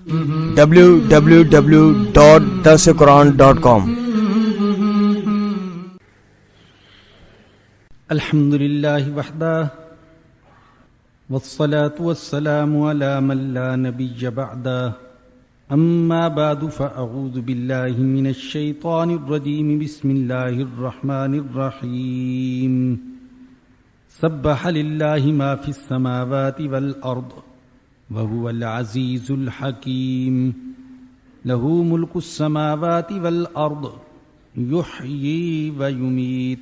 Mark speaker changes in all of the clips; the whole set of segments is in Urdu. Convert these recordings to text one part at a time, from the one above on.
Speaker 1: www.darsequran.com
Speaker 2: الحمد لله وحده والصلاة والسلام على من لا نبي بعده أما بعد فأعوذ بالله من الشيطان الرجيم بسم الله الرحمن الرحيم سبح لله ما في السماوات والأرض وهو العزيز الحكيم له ملك السماوات والأرض يحيي ويميت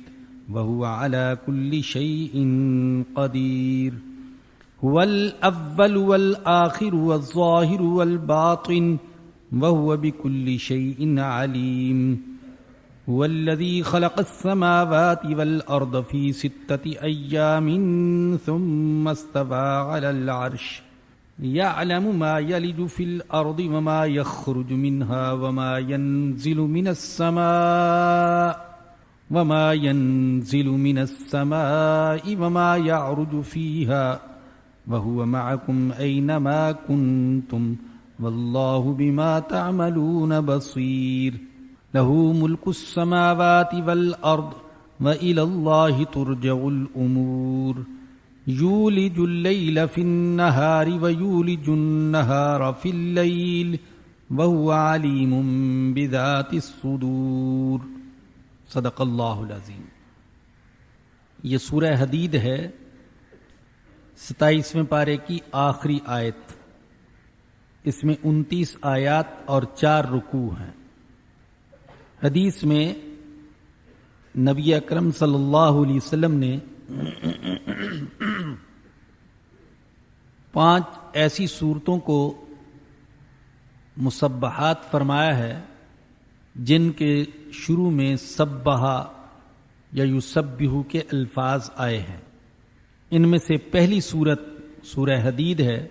Speaker 2: وهو على كل شيء قدير هو الأول والآخر والظاهر والباطن وهو بكل شيء عليم هو الذي خلق السماوات والأرض في 6 أيام ثم استوى على العرش يعلم ما يلج في الأرض وما يخرج منها وما ينزل من السماء وما يعرج فيها وهو معكم أينما كنتم والله بما تعملون بصير له ملك السماوات والأرض وإلى الله ترجع الأمور يولج الليل في النهار ويولج النهار في الليل وهو عليم بذات الصدور صدق اللہ العظیم۔ یہ سورہ حدید ہے، 27ویں پارے کی آخری آیت۔ اس میں 29 آیات اور 4 رکوع ہیں۔ حدیث میں نبی اکرم صلی اللہ علیہ وسلم نے 5 ایسی صورتوں کو مسبحات فرمایا ہے جن کے شروع میں سبحا یا یسبح کے الفاظ آئے ہیں۔ ان میں سے پہلی صورت سورہ حدید ہے،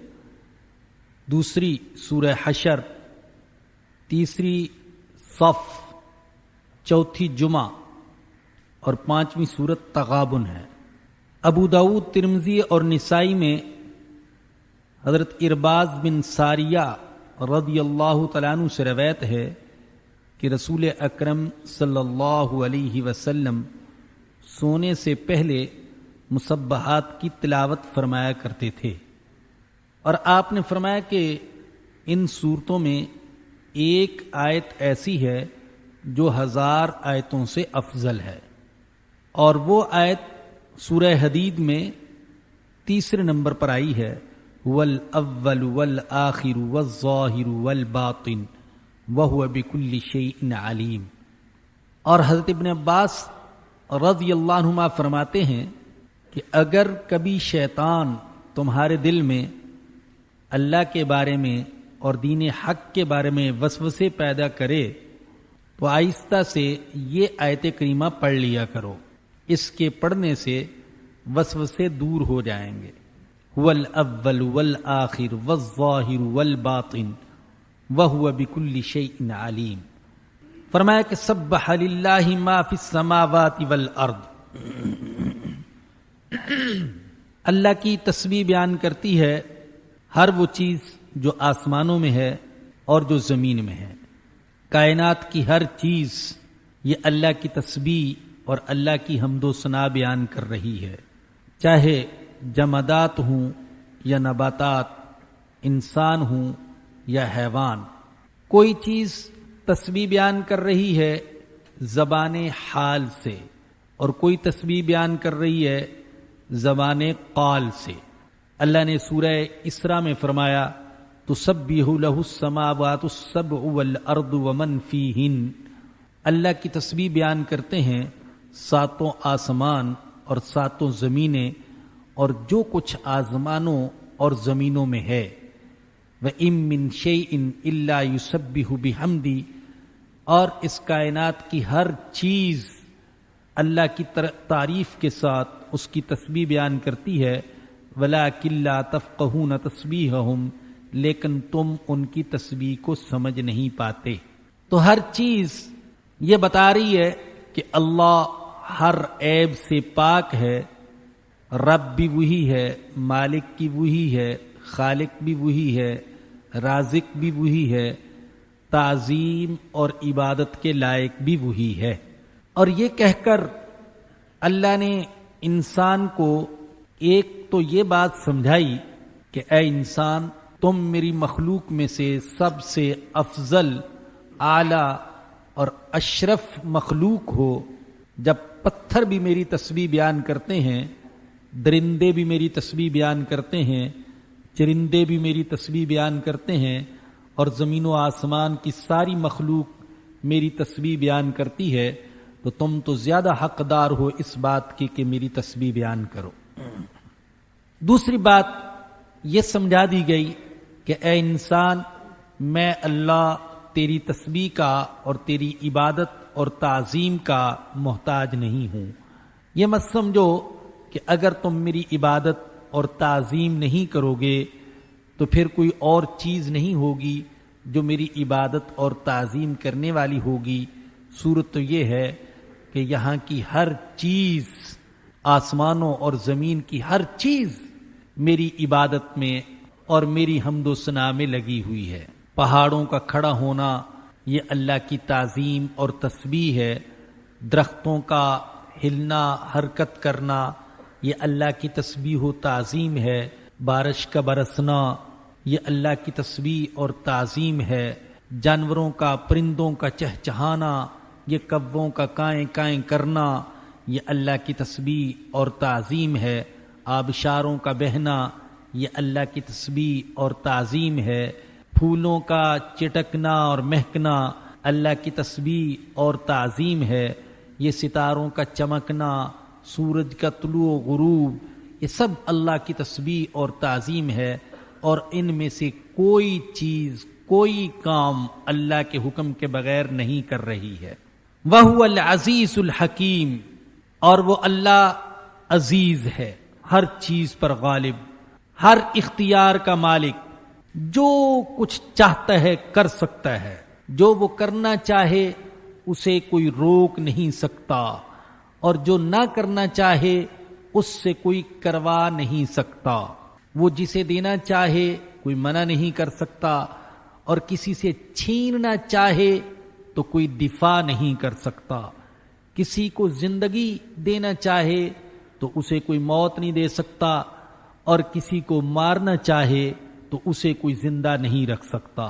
Speaker 2: دوسری سورہ حشر، تیسری صف، چوتھی جمعہ اور 5ویں صورت تغابن ہے۔ ابو داؤد، ترمذی اور نسائی میں حضرت ارباز بن ساریہ رضی اللہ تعالیٰ عنہ سے روایت ہے کہ رسول اکرم صلی اللہ علیہ وسلم سونے سے پہلے مسبحات کی تلاوت فرمایا کرتے تھے، اور آپ نے فرمایا کہ ان صورتوں میں ایک آیت ایسی ہے جو 1000 آیتوں سے افضل ہے، اور وہ آیت سورہ حدید میں تیسرے نمبر پر آئی ہے، وَالْأَوَّلُ وَالْآخِرُ وَالظَّاهِرُ وَالْبَاطِنُ وَهُوَ بِكُلِّ شَيْءٍ عَلِيمٌ۔ اور حضرت ابن عباس رضی اللہ عنہما فرماتے ہیں کہ اگر کبھی شیطان تمہارے دل میں اللہ کے بارے میں اور دین حق کے بارے میں وسوسے پیدا کرے تو آہستہ سے یہ آیت کریمہ پڑھ لیا کرو، اس کے پڑھنے سے وسوسے دور ہو جائیں گے۔ هو الاول والآخر والظاہر والباطن وَهُوَ بِكُلِّ شَيْءٍ عَلِيمٌ۔ فرمایا کہ سبح للہ ما فی السماوات والارض، اللہ کی تسبیح بیان کرتی ہے ہر وہ چیز جو آسمانوں میں ہے اور جو زمین میں ہے۔ کائنات کی ہر چیز یہ اللہ کی تسبیح اور اللہ کی حمد و ثنا بیان کر رہی ہے، چاہے جمادات ہوں یا نباتات، انسان ہوں یا حیوان۔ کوئی چیز تسبیح بیان کر رہی ہے زبان حال سے، اور کوئی تسبیح بیان کر رہی ہے زبان قال سے۔ اللہ نے سورہ اسراء میں فرمایا تسبح لہ السماوات السبع والارض ومن فیہن، اللہ کی تسبیح بیان کرتے ہیں 7 آسمان اور 7 زمینیں اور جو کچھ آسمانوں اور زمینوں میں ہے۔ وَإِن مِّن شَيْءٍ إِلَّا يُسَبِّحُ بِحَمْدِهِ، اور اس کائنات کی ہر چیز اللہ کی تعریف کے ساتھ اس کی تسبیح بیان کرتی ہے، وَلَٰكِن لَّا تَفْقَهُونَ تَسْبِيحَهُمْ، لیکن تم ان کی تسبیح کو سمجھ نہیں پاتے۔ تو ہر چیز یہ بتا رہی ہے کہ اللہ ہر عیب سے پاک ہے، رب بھی وہی ہے، مالک کی وہی ہے، خالق بھی وہی ہے، رازق بھی وہی ہے، تعظیم اور عبادت کے لائق بھی وہی ہے۔ اور یہ کہہ کر اللہ نے انسان کو ایک تو یہ بات سمجھائی کہ اے انسان، تم میری مخلوق میں سے سب سے افضل، اعلی اور اشرف مخلوق ہو۔ جب پتھر بھی میری تسبیح بیان کرتے ہیں، درندے بھی میری تسبیح بیان کرتے ہیں، چرندے بھی میری تسبیح بیان کرتے ہیں، اور زمین و آسمان کی ساری مخلوق میری تسبیح بیان کرتی ہے، تو تم تو زیادہ حقدار ہو اس بات کی کہ میری تسبیح بیان کرو۔ دوسری بات یہ سمجھا دی گئی کہ اے انسان، میں اللہ تیری تسبیح کا اور تیری عبادت اور تعظیم کا محتاج نہیں ہوں۔ یہ مت سمجھو کہ اگر تم میری عبادت اور تعظیم نہیں کرو گے تو پھر کوئی اور چیز نہیں ہوگی جو میری عبادت اور تعظیم کرنے والی ہوگی۔ صورت تو یہ ہے کہ یہاں کی ہر چیز، آسمانوں اور زمین کی ہر چیز میری عبادت میں اور میری حمد و ثنا میں لگی ہوئی ہے۔ پہاڑوں کا کھڑا ہونا یہ اللہ کی تعظیم اور تسبیح ہے، درختوں کا ہلنا، حرکت کرنا یہ اللہ کی تسبیح و تعظیم ہے، بارش کا برسنا یہ اللہ کی تسبیح اور تعظیم ہے، جانوروں کا، پرندوں کا چہچہانا، یہ کبوں کا کائیں کائیں کرنا یہ اللہ کی تسبیح اور تعظیم ہے، آبشاروں کا بہنا یہ اللہ کی تسبیح اور تعظیم ہے، پھولوں کا چٹکنا اور مہکنا اللہ کی تسبیح اور تعظیم ہے، یہ ستاروں کا چمکنا، سورج کا طلوع و غروب یہ سب اللہ کی تسبیح اور تعظیم ہے، اور ان میں سے کوئی چیز، کوئی کام اللہ کے حکم کے بغیر نہیں کر رہی ہے۔ وَهُوَ الْعَزِيزُ الْحَكِيمُ، اور وہ اللہ عزیز ہے، ہر چیز پر غالب، ہر اختیار کا مالک، جو کچھ چاہتا ہے کر سکتا ہے، جو وہ کرنا چاہے اسے کوئی روک نہیں سکتا، اور جو نہ کرنا چاہے اس سے کوئی کروا نہیں سکتا۔ وہ جسے دینا چاہے کوئی منع نہیں کر سکتا، اور کسی سے چھیننا چاہے تو کوئی دفاع نہیں کر سکتا۔ کسی کو زندگی دینا چاہے تو اسے کوئی موت نہیں دے سکتا، اور کسی کو مارنا چاہے تو اسے کوئی زندہ نہیں رکھ سکتا۔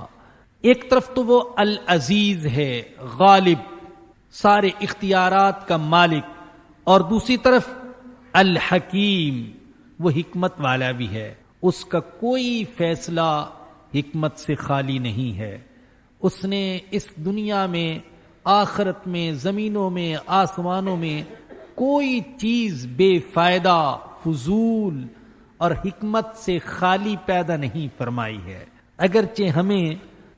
Speaker 2: ایک طرف تو وہ العزیز ہے، غالب، سارے اختیارات کا مالک، اور دوسری طرف الحکیم، وہ حکمت والا بھی ہے، اس کا کوئی فیصلہ حکمت سے خالی نہیں ہے۔ اس نے اس دنیا میں، آخرت میں، زمینوں میں، آسمانوں میں کوئی چیز بے فائدہ، فضول اور حکمت سے خالی پیدا نہیں فرمائی ہے۔ اگرچہ ہمیں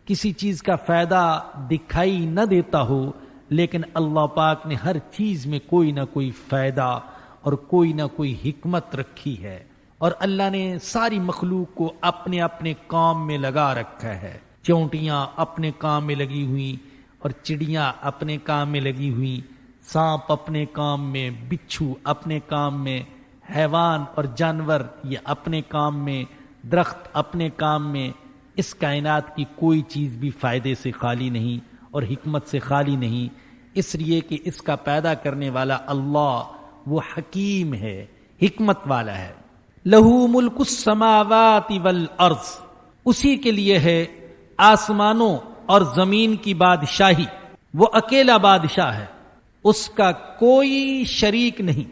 Speaker 2: کسی چیز کا فائدہ دکھائی نہ دیتا ہو، لیکن اللہ پاک نے ہر چیز میں کوئی نہ کوئی فائدہ اور کوئی نہ کوئی حکمت رکھی ہے، اور اللہ نے ساری مخلوق کو اپنے اپنے کام میں لگا رکھا ہے۔ چونٹیاں اپنے کام میں لگی ہوئی، اور چڑیاں اپنے کام میں لگی ہوئی، سانپ اپنے کام میں، بچھو اپنے کام میں، حیوان اور جانور یہ اپنے کام میں، درخت اپنے کام میں۔ اس کائنات کی کوئی چیز بھی فائدے سے خالی نہیں اور حکمت سے خالی نہیں، اس لیے کہ اس کا پیدا کرنے والا اللہ وہ حکیم ہے، حکمت والا ہے۔ لہو ملک السماوات والارض، اسی کے لیے ہے آسمانوں اور زمین کی بادشاہی، وہ اکیلا بادشاہ ہے، اس کا کوئی شریک نہیں،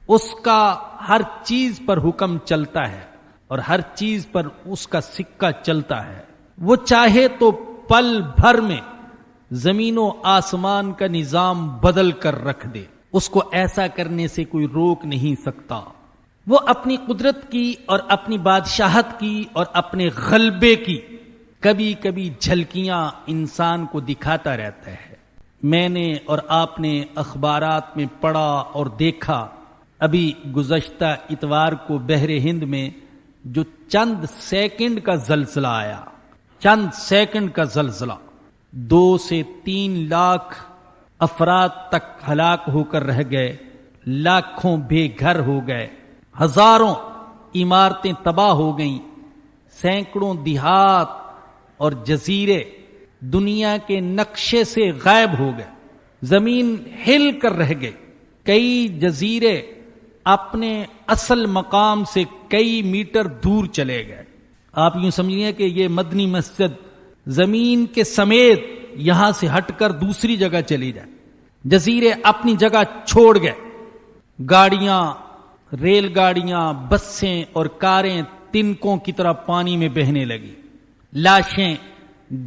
Speaker 2: اس کا ہر چیز پر حکم چلتا ہے اور ہر چیز پر اس کا سکہ چلتا ہے۔ وہ چاہے تو پل بھر میں زمین و آسمان کا نظام بدل کر رکھ دے، اس کو ایسا کرنے سے کوئی روک نہیں سکتا۔ وہ اپنی قدرت کی اور اپنی بادشاہت کی اور اپنے غلبے کی کبھی کبھی جھلکیاں انسان کو دکھاتا رہتا ہے۔ میں نے اور آپ نے اخبارات میں پڑھا اور دیکھا، ابھی گزشتہ اتوار کو بحر ہند میں جو چند سیکنڈ کا زلزلہ آیا، چند سیکنڈ کا زلزلہ، 2 سے 3 لاکھ افراد تک ہلاک ہو کر رہ گئے، لاکھوں بے گھر ہو گئے، ہزاروں عمارتیں تباہ ہو گئیں، سینکڑوں دیہات اور جزیرے دنیا کے نقشے سے غائب ہو گئے، زمین ہل کر رہ گئی، کئی جزیرے اپنے اصل مقام سے کئی میٹر دور چلے گئے۔ آپ یوں سمجھیے کہ یہ مدنی مسجد زمین کے سمیت یہاں سے ہٹ کر دوسری جگہ چلی جائے، جزیرے اپنی جگہ چھوڑ گئے، گاڑیاں، ریل گاڑیاں، بسیں اور کاریں تنکوں کی طرح پانی میں بہنے لگی، لاشیں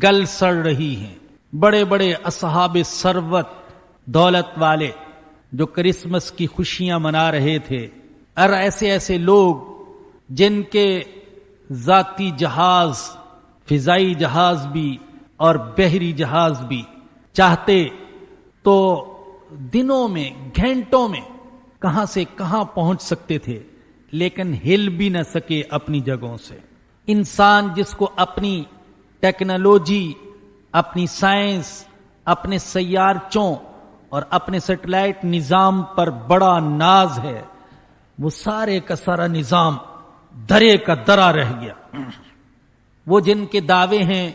Speaker 2: گل سڑ رہی ہیں، بڑے بڑے اصحاب ثروت دولت والے جو کرسمس کی خوشیاں منا رہے تھے، اور ایسے لوگ جن کے ذاتی جہاز، فضائی جہاز بھی اور بحری جہاز بھی چاہتے تو دنوں میں، گھنٹوں میں کہاں سے کہاں پہنچ سکتے تھے، لیکن ہل بھی نہ سکے اپنی جگہوں سے۔ انسان جس کو اپنی ٹیکنالوجی، اپنی سائنس، اپنے سیارچوں اور اپنے سیٹلائٹ نظام پر بڑا ناز ہے، وہ سارے کا سارا نظام درے کا درا رہ گیا۔ وہ جن کے دعوے ہیں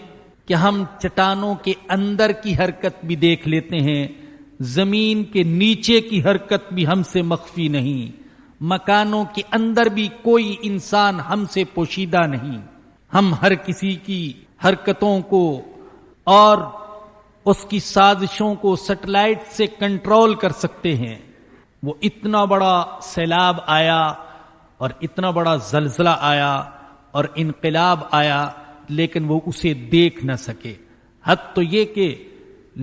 Speaker 2: کہ ہم چٹانوں کے اندر کی حرکت بھی دیکھ لیتے ہیں، زمین کے نیچے کی حرکت بھی ہم سے مخفی نہیں، مکانوں کے اندر بھی کوئی انسان ہم سے پوشیدہ نہیں، ہم ہر کسی کی حرکتوں کو اور اس کی سازشوں کو سیٹلائٹ سے کنٹرول کر سکتے ہیں۔ وہ اتنا بڑا سیلاب آیا اور اتنا بڑا زلزلہ آیا اور انقلاب آیا، لیکن وہ اسے دیکھ نہ سکے، حد تو یہ کہ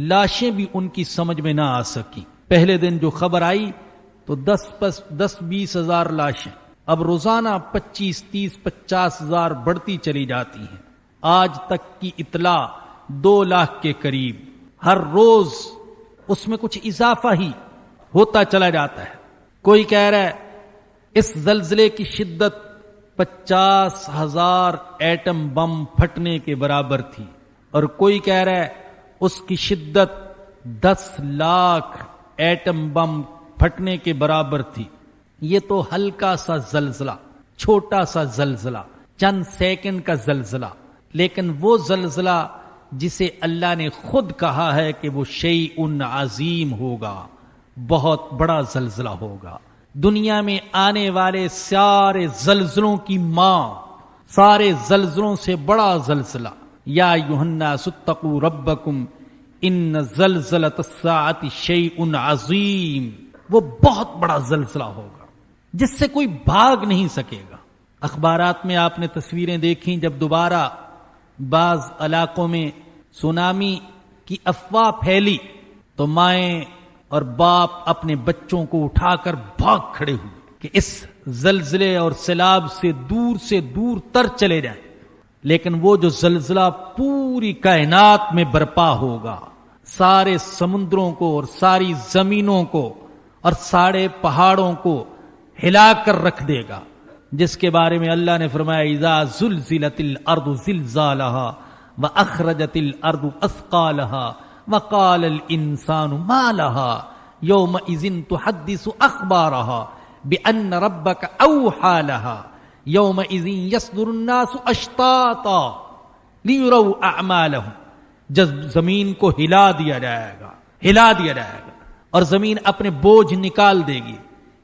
Speaker 2: لاشیں بھی ان کی سمجھ میں نہ آ سکی۔ پہلے دن جو خبر آئی تو 10-20 ہزار لاشیں، اب روزانہ 25-30, 50 ہزار بڑھتی چلی جاتی ہیں، آج تک کی اطلاع 2 لاکھ کے قریب، ہر روز اس میں کچھ اضافہ ہی ہوتا چلا جاتا ہے۔ کوئی کہہ رہا ہے اس زلزلے کی شدت 50,000 ایٹم بم پھٹنے کے برابر تھی، اور کوئی کہہ رہا ہے اس کی شدت 10 لاکھ ایٹم بم پھٹنے کے برابر تھی۔ یہ تو ہلکا سا زلزلہ، چھوٹا سا زلزلہ، چند سیکنڈ کا زلزلہ، لیکن وہ زلزلہ جسے اللہ نے خود کہا ہے کہ وہ شیء عظیم ہوگا، بہت بڑا زلزلہ ہوگا۔ دنیا میں آنے والے سارے زلزلوں کی ماں، سارے زلزلوں سے بڑا زلزلہ، یا ایھا الناس اتقوا ربکم ان زلزلۃ الساعۃ شیء عظیم، وہ بہت بڑا زلزلہ ہوگا جس سے کوئی بھاگ نہیں سکے گا۔ اخبارات میں آپ نے تصویریں دیکھیں، جب دوبارہ بعض علاقوں میں سونامی کی افواہ پھیلی تو مائیں اور باپ اپنے بچوں کو اٹھا کر بھاگ کھڑے ہوئے کہ اس زلزلے اور سیلاب سے دور تر چلے جائیں۔ لیکن وہ جو زلزلہ پوری کائنات میں برپا ہوگا، سارے سمندروں کو اور ساری زمینوں کو اور سارے پہاڑوں کو ہلا کر رکھ دے گا، جس کے بارے میں اللہ نے فرمایا اذا زلزلت الارض زلزالها واخرجت الارض اثقالها وقال الانسان ما لها يومئذ تحدث اخبارها بان ربك اوحى لها يومئذ يصدر الناس اشتاتا ليروا اعمالهم۔ جب زمین کو ہلا دیا جائے گا اور زمین اپنے بوجھ نکال دے گی،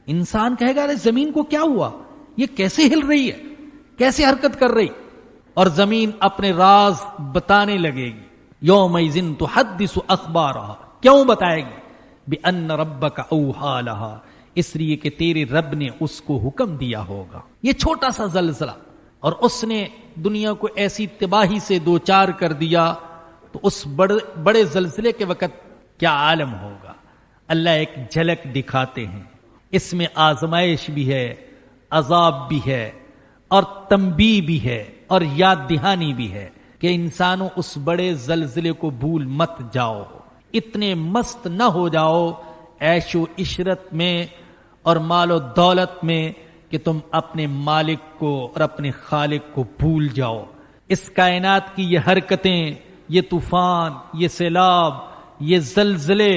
Speaker 2: انسان کہے گا ارے زمین کو کیا ہوا، یہ کیسے ہل رہی ہے، کیسے حرکت کر رہی، اور زمین اپنے راز بتانے لگے گی۔ یومئذ تحدث اخبارها، کیوں بتائے گی؟ بأن ربک اوحی لها، اس لیے کہ تیرے رب نے اس کو حکم دیا ہوگا۔ یہ چھوٹا سا زلزلہ، اور اس نے دنیا کو ایسی تباہی سے دوچار کر دیا، تو اس بڑے زلزلے کے وقت کیا عالم ہوگا۔ اللہ ایک جھلک دکھاتے ہیں، اس میں آزمائش بھی ہے، عذاب بھی ہے، اور تنبیہ بھی ہے، اور یاد دہانی بھی ہے کہ انسانوں اس بڑے زلزلے کو بھول مت جاؤ، اتنے مست نہ ہو جاؤ عیش و عشرت میں اور مال و دولت میں کہ تم اپنے مالک کو اور اپنے خالق کو بھول جاؤ۔ اس کائنات کی یہ حرکتیں، یہ طوفان، یہ سیلاب، یہ زلزلے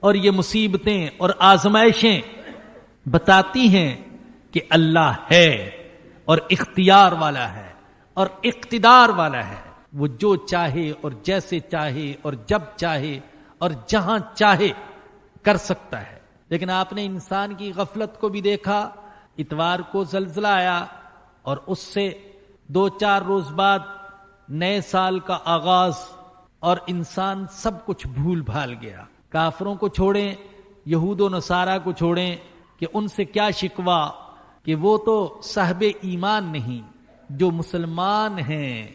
Speaker 2: اور یہ مصیبتیں اور آزمائشیں بتاتی ہیں کہ اللہ ہے اور اختیار والا ہے اور اقتدار والا ہے۔ وہ جو چاہے اور جیسے چاہے اور جب چاہے اور جہاں چاہے کر سکتا ہے. لیکن آپ نے انسان کی غفلت کو بھی دیکھا. اتوار کو زلزلہ آیا اور اس سے 2-4 روز بعد نئے سال کا آغاز، اور انسان سب کچھ بھول بھال گیا. کافروں کو چھوڑیں، یہود و نصارہ کو چھوڑیں کہ ان سے کیا شکوہ کہ وہ تو صاحب ایمان نہیں. جو مسلمان ہیں،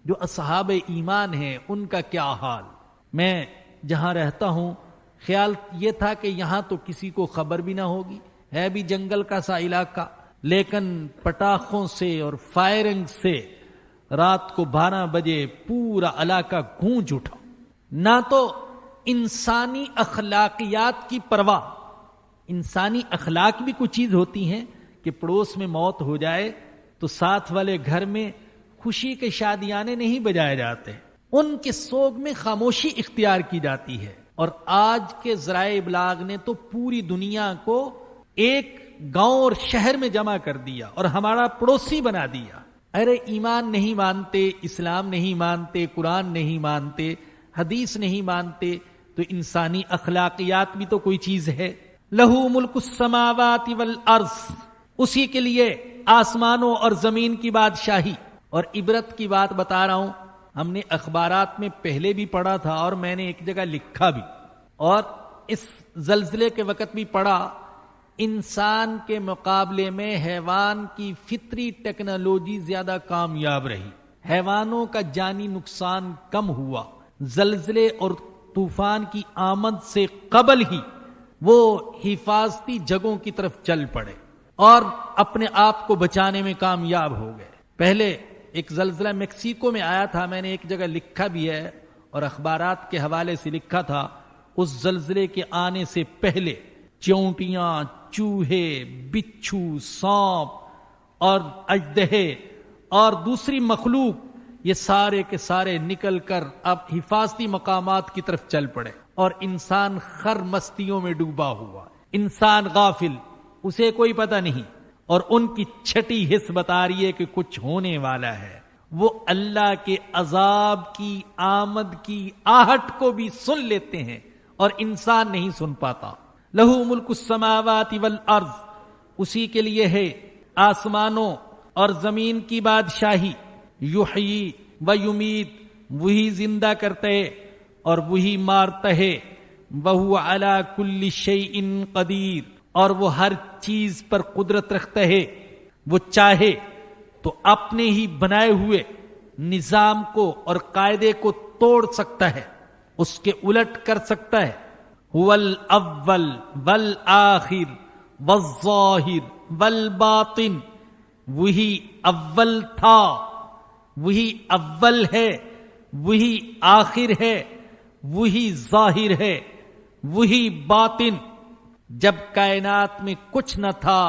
Speaker 2: جو اصحاب ایمان ہیں، ان کا کیا حال. میں جہاں رہتا ہوں خیال یہ تھا کہ یہاں تو کسی کو خبر بھی نہ ہوگی، ہے بھی جنگل کا سا علاقہ، لیکن پٹاخوں سے اور فائرنگ سے رات کو 12 بجے پورا علاقہ گونج اٹھا. نہ تو انسانی اخلاقیات کی پرواہ. انسانی اخلاق بھی کچھ چیز ہوتی ہیں کہ پڑوس میں موت ہو جائے تو ساتھ والے گھر میں خوشی کے شادیانے نہیں بجائے جاتے، ان کے سوگ میں خاموشی اختیار کی جاتی ہے. اور آج کے ذرائع ابلاغ نے تو پوری دنیا کو ایک گاؤں اور شہر میں جمع کر دیا اور ہمارا پڑوسی بنا دیا. ارے ایمان نہیں مانتے، اسلام نہیں مانتے، قرآن نہیں مانتے، حدیث نہیں مانتے، تو انسانی اخلاقیات بھی تو کوئی چیز ہے. لہو ملک السماوات والارض، اسی کے لیے آسمانوں اور زمین کی بادشاہی. اور عبرت کی بات بتا رہا ہوں، ہم نے اخبارات میں پہلے بھی پڑھا تھا اور میں نے ایک جگہ لکھا بھی، اور اس زلزلے کے وقت بھی پڑھا. انسان کے مقابلے میں حیوان کی فطری ٹیکنالوجی زیادہ کامیاب رہی. حیوانوں کا جانی نقصان کم ہوا. زلزلے اور طوفان کی آمد سے قبل ہی وہ حفاظتی جگہوں کی طرف چل پڑے اور اپنے آپ کو بچانے میں کامیاب ہو گئے. پہلے ایک زلزلہ میکسیکو میں آیا تھا، میں نے ایک جگہ لکھا بھی ہے اور اخبارات کے حوالے سے لکھا تھا. اس زلزلے کے آنے سے پہلے چیونٹیاں، چوہے، بچھو، سانپ اور اژدہے اور دوسری مخلوق، یہ سارے کے سارے نکل کر اب حفاظتی مقامات کی طرف چل پڑے اور انسان خر مستیوں میں ڈوبا ہوا. انسان غافل، اسے کوئی پتہ نہیں، اور ان کی چھٹی حس بتا رہی ہے کہ کچھ ہونے والا ہے. وہ اللہ کے عذاب کی آمد کی آہٹ کو بھی سن لیتے ہیں اور انسان نہیں سن پاتا. لہو ملک السماوات والارض، اسی کے لیے ہے آسمانوں اور زمین کی بادشاہی. یحیی و یمیت، وہی زندہ کرتے اور وہی مارتا ہے. وہو علی کل شیء قدیر، اور وہ ہر چیز پر قدرت رکھتا ہے. وہ چاہے تو اپنے ہی بنائے ہوئے نظام کو اور قاعدے کو توڑ سکتا ہے، اس کے الٹ کر سکتا ہے. هو الاول والآخر والظاہر والباطن، وہی اول تھا، وہی اول ہے، وہی آخر ہے، وہی ظاہر ہے، وہی باطن. جب کائنات میں کچھ نہ تھا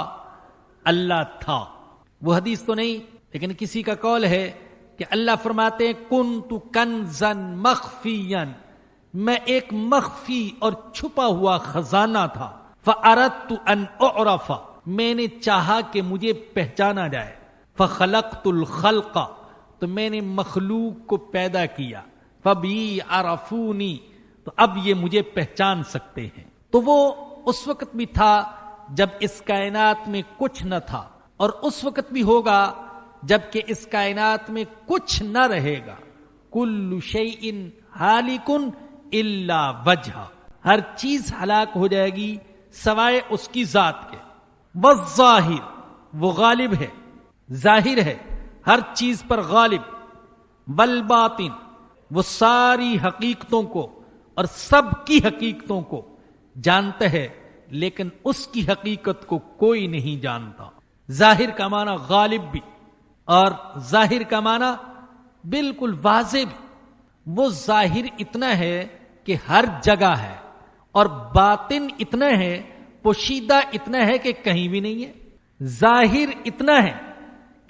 Speaker 2: اللہ تھا. وہ حدیث تو نہیں لیکن کسی کا قول ہے کہ اللہ فرماتے ہیں کنت کنزا مخفیا، میں ایک مخفی اور چھپا ہوا خزانہ تھا. فاردت ان اعرف، میں نے چاہا کہ مجھے پہچانا جائے. فخلقت الخلق، تو میں نے مخلوق کو پیدا کیا. فبی عرفونی، تو اب یہ مجھے پہچان سکتے ہیں. تو وہ اس وقت بھی تھا جب اس کائنات میں کچھ نہ تھا، اور اس وقت بھی ہوگا جب کہ اس کائنات میں کچھ نہ رہے گا. کل شیء ہالک الا وجہ، ہر چیز ہلاک ہو جائے گی سوائے اس کی ذات کے. والظاہر، وہ غالب ہے، ظاہر ہے، ہر چیز پر غالب. والباطن، وہ ساری حقیقتوں کو اور سب کی حقیقتوں کو جانتا ہے، لیکن اس کی حقیقت کو کوئی نہیں جانتا. ظاہر کا معنی غالب بھی، اور ظاہر کا معنی بالکل واضح بھی. وہ ظاہر اتنا ہے کہ ہر جگہ ہے، اور باطن اتنا ہے، پوشیدہ اتنا ہے کہ کہیں بھی نہیں ہے. ظاہر اتنا ہے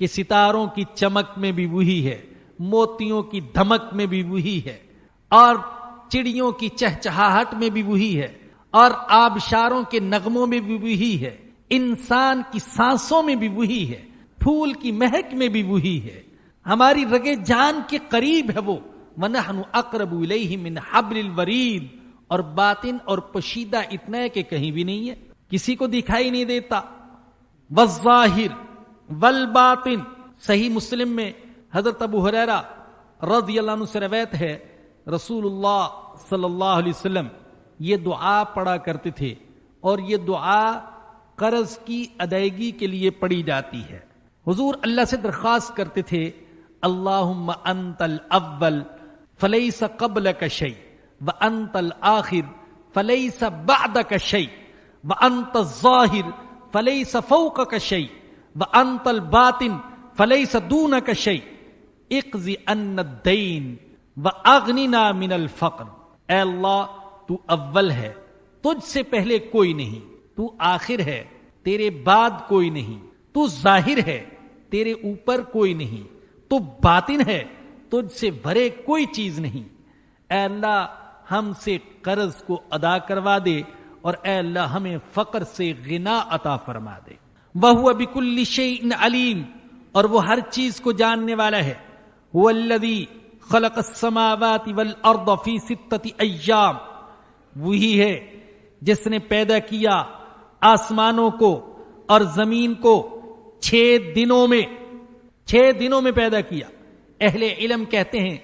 Speaker 2: کہ ستاروں کی چمک میں بھی وہی ہے، موتیوں کی دھمک میں بھی وہی ہے، اور چڑیوں کی چہچہاہٹ میں بھی وہی ہے، اور آبشاروں کے نغموں میں بھی وہی ہے، انسان کی سانسوں میں بھی وہی ہے، پھول کی مہک میں بھی وہی ہے. ہماری رگے جان کے قریب ہے وہ. وَنَحْنُ أَقْرَبُ إِلَيْهِ مِنْ حَبْلِ الْوَرِيدِ. اور باطن اور پوشیدہ اتنا ہے کہ کہیں بھی نہیں ہے، کسی کو دکھائی نہیں دیتا. وَالظَّاهِرِ وَالْبَاطِنِ. صحیح مسلم میں حضرت ابو ہریرہ رضی اللہ عنہ سے روایت ہے، رسول اللہ صلی اللہ علیہ وسلم یہ دعا پڑھا کرتے تھے، اور یہ دعا قرض کی ادائیگی کے لیے پڑھی جاتی ہے. حضور اللہ سے درخواست کرتے تھے، اللہم انت الاول فلیس قبلک شیء وانت الآخر فلیس بعدک شیء وانت الظاہر فلیس فوقک شیء وانت الباطن فلیس دونک شیء اقض عنا الدین واغننا من الفقر. اے اللہ تو اول ہے، تجھ سے پہلے کوئی نہیں، تو آخر ہے، تیرے بعد کوئی نہیں، تو ظاہر ہے، تیرے اوپر کوئی نہیں، تو باطن ہے، تجھ سے بھرے کوئی چیز نہیں. اے اللہ ہم سے قرض کو ادا کروا دے، اور اے اللہ ہمیں فقر سے غنا عطا فرما دے. وَهُوَ بِكُلِّ شَيْءٍ عَلِيمٌ. اور وہ ہر چیز کو جاننے والا ہے. هُوَ الَّذِي خَلَقَ السَّمَاوَاتِ وَالْأَرْضَ فِي سِتَّةِ أَيَّامٍ. وہی ہے جس نے پیدا کیا آسمانوں کو اور زمین کو 6 دنوں میں پیدا کیا. اہل علم کہتے ہیں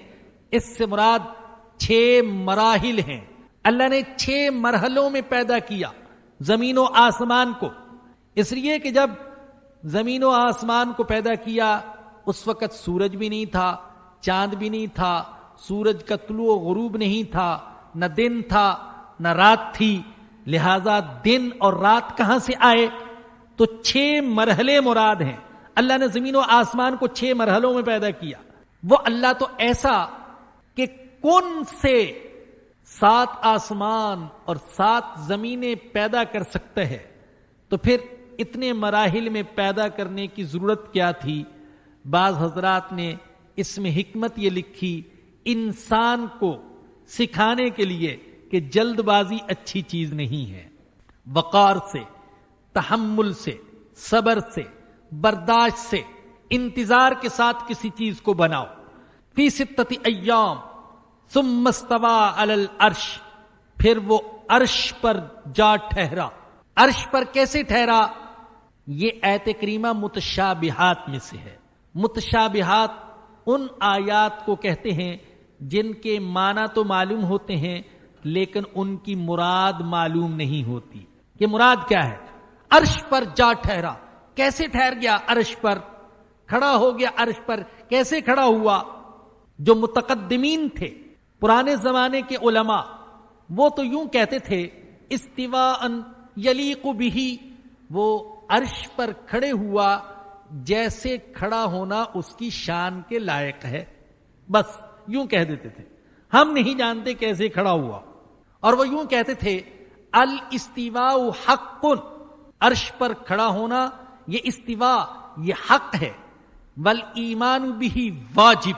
Speaker 2: اس سے مراد 6 مراحل ہیں. اللہ نے 6 مرحلوں میں پیدا کیا زمین و آسمان کو. اس لیے کہ جب زمین و آسمان کو پیدا کیا اس وقت سورج بھی نہیں تھا، چاند بھی نہیں تھا، سورج کا طلوع و غروب نہیں تھا، نہ دن تھا نہ رات تھی. لہذا دن اور رات کہاں سے آئے؟ تو 6 مرحلے مراد ہیں. اللہ نے زمین و آسمان کو 6 مرحلوں میں پیدا کیا. وہ اللہ تو ایسا کہ کون سے 7 آسمان اور 7 زمینیں پیدا کر سکتے ہیں، تو پھر اتنے مراحل میں پیدا کرنے کی ضرورت کیا تھی؟ بعض حضرات نے اس میں حکمت یہ لکھی، انسان کو سکھانے کے لیے کہ جلد بازی اچھی چیز نہیں ہے. وقار سے، تحمل سے، صبر سے، برداشت سے، انتظار کے ساتھ کسی چیز کو بناؤ. فی 6 ایام ثم استوی علی العرش. پھر وہ عرش پر جا ٹھہرا. عرش پر کیسے ٹھہرا؟ یہ آیت کریمہ متشابہات میں سے ہے. متشابہات ان آیات کو کہتے ہیں جن کے معنی تو معلوم ہوتے ہیں لیکن ان کی مراد معلوم نہیں ہوتی کہ مراد کیا ہے. عرش پر جا ٹھہرا. کیسے ٹھہر گیا؟ عرش پر کھڑا ہو گیا. عرش پر کیسے کھڑا ہوا؟ جو متقدمین تھے پرانے زمانے کے علماء، وہ تو یوں کہتے تھے استواء یلیق بہ. وہ عرش پر کھڑے ہوا جیسے کھڑا ہونا اس کی شان کے لائق ہے، بس یوں کہہ دیتے تھے. ہم نہیں جانتے کیسے کھڑا ہوا. اور وہ یوں کہتے تھے الاستواء حق. عرش پر کھڑا ہونا یہ استواء، یہ حق ہے. والایمان بہ واجب.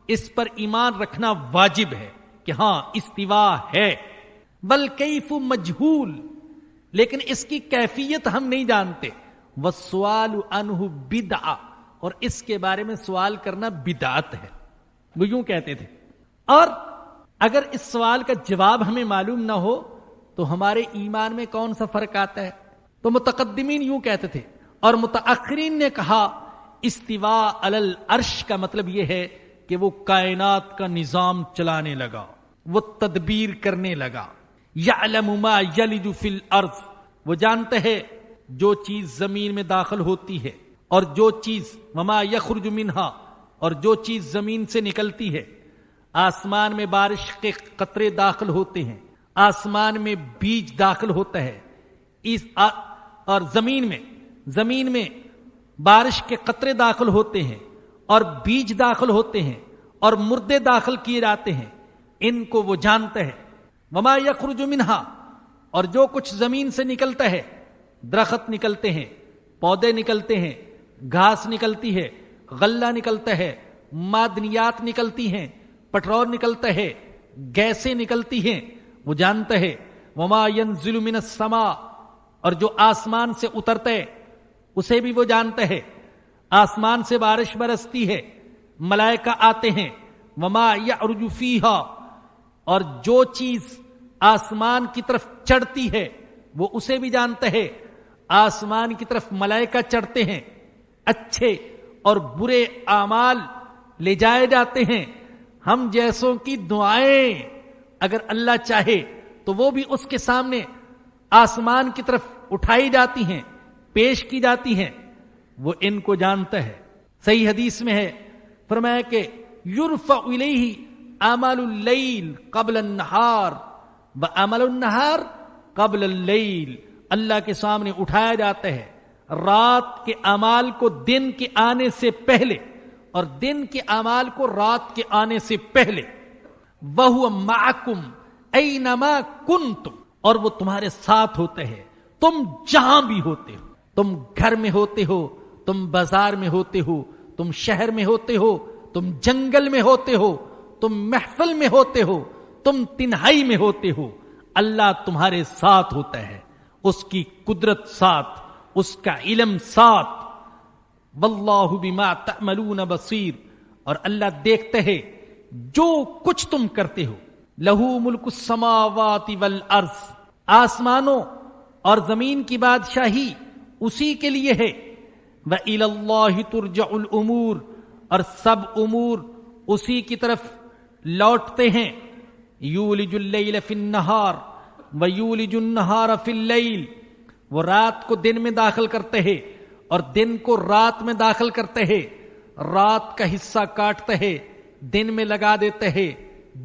Speaker 2: اس پر ایمان رکھنا واجب ہے کہ ہاں استواء ہے. والکیف مجہول. لیکن اس کی کیفیت ہم نہیں جانتے. والسؤال عنہ بدعہ. اور اس کے بارے میں سوال کرنا بدعت ہے. وہ یوں کہتے تھے. اور اگر اس سوال کا جواب ہمیں معلوم نہ ہو تو ہمارے ایمان میں کون سا فرق آتا ہے؟ تو متقدمین یوں کہتے تھے اور متأخرین نے کہا استواء علی العرش کا مطلب یہ ہے کہ وہ کائنات کا نظام چلانے لگا، وہ تدبیر کرنے لگا. یعلم ما یلج فی الارض. وہ جانتے ہے جو چیز زمین میں داخل ہوتی ہے اور جو چیز وما یخرج منہا، اور جو چیز زمین سے نکلتی ہے. آسمان میں بارش کے قطرے داخل ہوتے ہیں، آسمان میں بیج داخل ہوتا ہے، اور زمین میں بارش کے قطرے داخل ہوتے ہیں اور بیج داخل ہوتے ہیں اور مردے داخل کیے جاتے ہیں. ان کو وہ جانتا ہے. وما یخرج منہا. اور جو کچھ زمین سے نکلتا ہے، درخت نکلتے ہیں، پودے نکلتے ہیں، گھاس نکلتی ہے، غلہ نکلتا ہے، معدنیات نکلتی ہیں، پٹرول نکلتا ہے، گیسیں نکلتی ہیں، وہ جانتا ہے. وما ينزل من السماء. اور جو آسمان سے اترتا ہے اسے بھی وہ جانتا ہے. آسمان سے بارش برستی ہے، ملائکہ آتے ہیں، وما یعرج فیہا، اور جو چیز آسمان کی طرف چڑھتی ہے وہ اسے بھی جانتا ہے، آسمان کی طرف ملائکہ چڑھتے ہیں، اچھے اور برے اعمال لے جائے جاتے ہیں، ہم جیسوں کی دعائیں اگر اللہ چاہے تو وہ بھی اس کے سامنے آسمان کی طرف اٹھائی جاتی ہیں، پیش کی جاتی ہیں، وہ ان کو جانتا ہے۔ صحیح حدیث میں ہے، فرمایا کہ یرفع الیہ اعمال اللیل قبل النہار وعمل النہار قبل اللیل، اللہ کے سامنے اٹھایا جاتا ہے رات کے اعمال کو دن کے آنے سے پہلے اور دن کے اعمال کو رات کے آنے سے پہلے، وَهُوَ مَعَكُمْ أَيْنَمَا كُنْتُمْ، اور وہ تمہارے ساتھ ہوتے ہیں تم جہاں بھی ہوتے ہو، تم گھر میں ہوتے ہو، تم بازار میں ہوتے ہو، تم شہر میں ہوتے ہو، تم جنگل میں ہوتے ہو، تم محفل میں ہوتے ہو، تم تنہائی میں ہوتے ہو، اللہ تمہارے ساتھ ہوتا ہے، اس کی قدرت ساتھ، اس کا علم ساتھ، واللہ بما تعملون بصیر، اور اللہ دیکھتے ہے جو کچھ تم کرتے ہو، لہو ملک السماوات والارض، آسمانوں اور زمین کی بادشاہی اسی کے لیے ہے، وَإِلَى اللَّهِ تُرْجَعُ الْأُمُورِ، اور سب امور اسی کی طرف لوٹتے ہیں، یولج اللیل فی النہار ویولج النہار فی اللیل، وہ رات کو دن میں داخل کرتے ہیں اور دن کو رات میں داخل کرتے ہیں، رات کا حصہ کاٹتے ہیں دن میں لگا دیتے ہیں،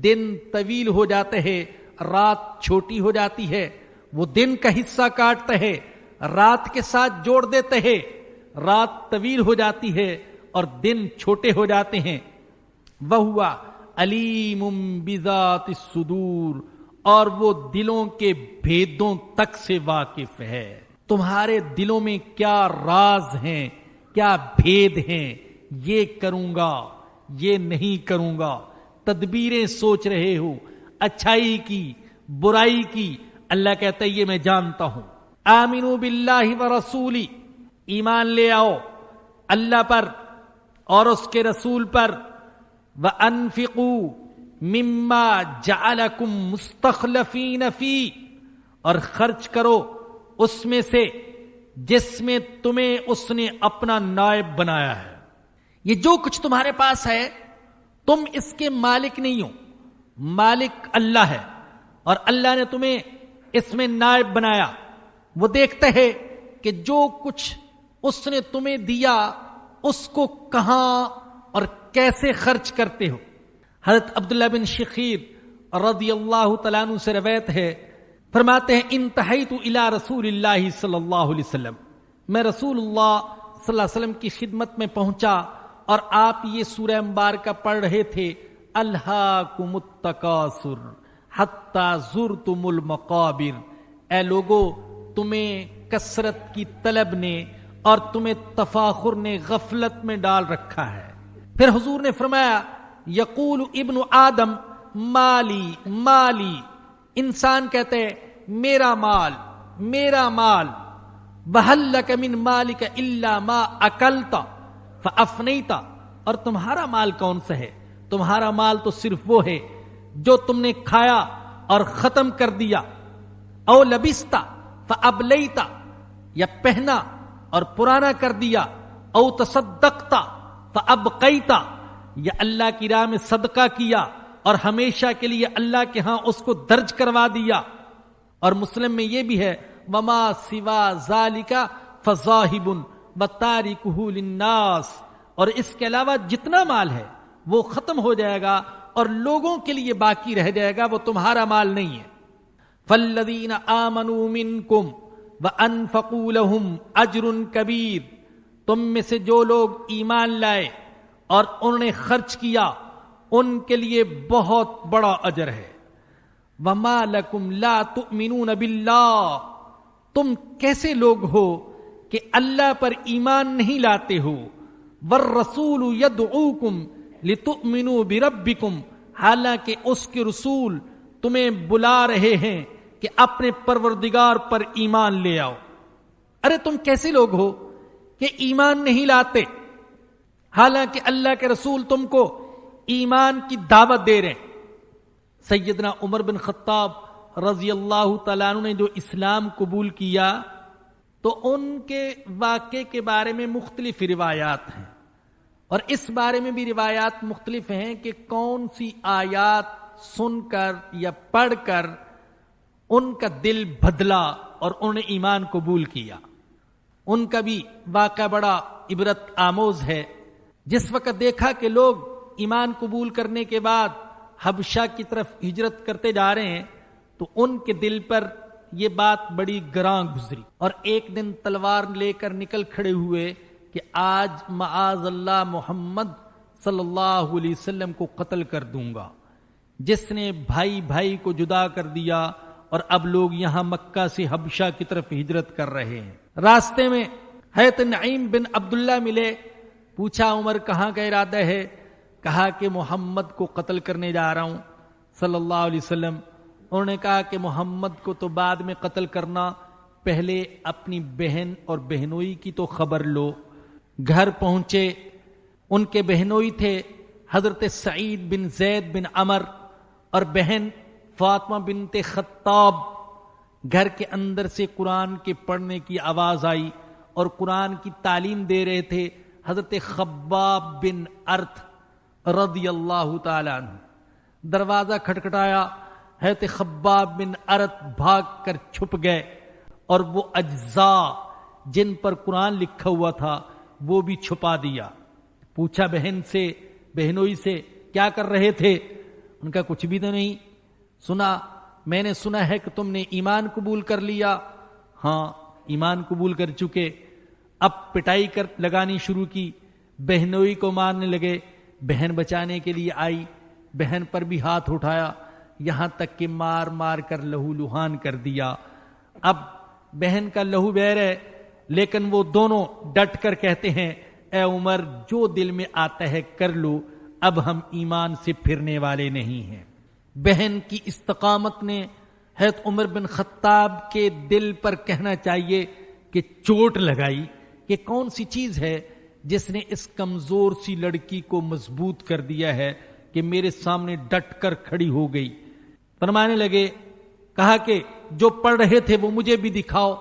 Speaker 2: دن طویل ہو جاتے ہیں رات چھوٹی ہو جاتی ہے، وہ دن کا حصہ کاٹتے ہیں رات کے ساتھ جوڑ دیتے ہیں، رات طویل ہو جاتی ہے اور دن چھوٹے ہو جاتے ہیں، وَهُوَ عَلِيمٌ بِذَاتِ الصُّدُورِ، اور وہ دلوں کے بھیدوں تک سے واقف ہے، تمہارے دلوں میں کیا راز ہیں، کیا بھید ہیں، یہ کروں گا یہ نہیں کروں گا، تدبیریں سوچ رہے ہو اچھائی کی برائی کی، اللہ کہتا ہے یہ میں جانتا ہوں۔ آمنوا باللہ ورسولی، ایمان لے آؤ اللہ پر اور اس کے رسول پر، وَأَنفِقُوا مِمَّا جَعَلَكُمْ مُسْتَخْلَفِينَ فِي، اور خرچ کرو اس میں سے جس میں تمہیں اس نے اپنا نائب بنایا ہے، یہ جو کچھ تمہارے پاس ہے تم اس کے مالک نہیں ہو، مالک اللہ ہے، اور اللہ نے تمہیں اس میں نائب بنایا، وہ دیکھتا ہے کہ جو کچھ اس نے تمہیں دیا اس کو کہاں اور کیسے خرچ کرتے ہو۔ حضرت عبداللہ بن شخیر رضی اللہ تعالیٰ عنہ سے روایت ہے، فرماتے ہیں انتہیت الی رسول اللہ صلی اللہ علیہ وسلم، میں رسول اللہ صلی اللہ علیہ وسلم کی خدمت میں پہنچا اور آپ یہ سورہ مبارکہ پڑھ رہے تھے، الہاکم التکاثر حتی زرتم المقابر، اے لوگو تمہیں کثرت کی طلب نے اور تمہیں تفاخر نے غفلت میں ڈال رکھا ہے۔ پھر حضور نے فرمایا یقول ابن آدم مالی مالی، انسان کہتے ہیں میرا مال میرا مال، وَهَلْ لَكَ مِن مَالِكَ إِلَّا مَا أَكَلْتَ فَأَفْنَيْتَ، اور تمہارا مال کون سا ہے؟ تمہارا مال تو صرف وہ ہے جو تم نے کھایا اور ختم کر دیا، او لبستا فابلیتا، یا پہنا اور پرانا کر دیا، او تصدقتا فابقیتا، یا اللہ کی راہ میں صدقہ کیا اور ہمیشہ کے لیے اللہ کے ہاں اس کو درج کروا دیا۔ اور مسلم میں یہ بھی ہے وما سوا ذالک فذاہب وتارکہ للناس، اور اس کے علاوہ جتنا مال ہے وہ ختم ہو جائے گا اور لوگوں کے لیے باقی رہ جائے گا، وہ تمہارا مال نہیں ہے۔ فالذین آمنوا منکم وانفقوا لهم اجر کبیر، تم میں سے جو لوگ ایمان لائے اور انہوں نے خرچ کیا ان کے لیے بہت بڑا اجر ہے۔ وما لکم لا تؤمنون باللہ، تم کیسے لوگ ہو کہ اللہ پر ایمان نہیں لاتے ہو، والرسول یدعوکم لتؤمنوا بربکم، حالانکہ اس کے رسول تمہیں بلا رہے ہیں کہ اپنے پروردگار پر ایمان لے آؤ۔ ارے تم کیسے لوگ ہو کہ ایمان نہیں لاتے؟ حالانکہ اللہ کے رسول تم کو ایمان کی دعوت دے رہے ہیں۔ سیدنا عمر بن خطاب رضی اللہ تعالیٰ عنہ نے جو اسلام قبول کیا تو ان کے واقعے کے بارے میں مختلف روایات ہیں، اور اس بارے میں بھی روایات مختلف ہیں کہ کون سی آیات سن کر یا پڑھ کر ان کا دل بدلا اور انہوں نے ایمان قبول کیا۔ ان کا بھی واقعہ بڑا عبرت آموز ہے۔ جس وقت دیکھا کہ لوگ ایمان قبول کرنے کے بعد حبشہ کی طرف ہجرت کرتے جا رہے ہیں تو ان کے دل پر یہ بات بڑی گراں گزری، اور ایک دن تلوار لے کر نکل کھڑے ہوئے کہ آج معاذ اللہ محمد صلی اللہ علیہ وسلم کو قتل کر دوں گا، جس نے بھائی بھائی کو جدا کر دیا، اور اب لوگ یہاں مکہ سے حبشہ کی طرف ہجرت کر رہے ہیں۔ راستے میں حضرت نعیم بن عبداللہ ملے، پوچھا عمر کہاں کا ارادہ ہے؟ کہا کہ محمد کو قتل کرنے جا رہا ہوں صلی اللہ علیہ وسلم۔ انہوں نے کہا کہ محمد کو تو بعد میں قتل کرنا، پہلے اپنی بہن اور بہنوئی کی تو خبر لو۔ گھر پہنچے، ان کے بہنوئی تھے حضرت سعید بن زید بن عمر اور بہن فاطمہ بنت خطاب۔ گھر کے اندر سے قرآن کے پڑھنے کی آواز آئی اور قرآن کی تعلیم دے رہے تھے حضرت خباب بن ارت رضی اللہ تعالی عنہ۔ دروازہ کھٹکھٹایا، حضرت خباب بن ارت بھاگ کر چھپ گئے، اور وہ اجزاء جن پر قرآن لکھا ہوا تھا وہ بھی چھپا دیا۔ پوچھا بہن سے، بہنوئی سے، کیا کر رہے تھے؟ ان کا کچھ بھی تو نہیں۔ میں نے سنا ہے کہ تم نے ایمان قبول کر لیا۔ ہاں، ایمان قبول کر چکے۔ اب پٹائی لگانی شروع کی، بہنوئی کو مارنے لگے۔ بہن بچانے کے لیے آئی، بہن پر بھی ہاتھ اٹھایا، یہاں تک کہ مار مار کر لہو لہان کر دیا۔ اب بہن کا لہو بہہ رہا ہے، لیکن وہ دونوں ڈٹ کر کہتے ہیں اے عمر، جو دل میں آتا ہے کر لو، اب ہم ایمان سے پھرنے والے نہیں ہیں۔ بہن کی استقامت نے حضرت عمر بن خطاب کے دل پر کہنا چاہیے کہ چوٹ لگائی کہ کون سی چیز ہے جس نے اس کمزور سی لڑکی کو مضبوط کر دیا ہے کہ میرے سامنے ڈٹ کر کھڑی ہو گئی۔ فرمانے لگے، کہا کہ جو پڑھ رہے تھے وہ مجھے بھی دکھاؤ۔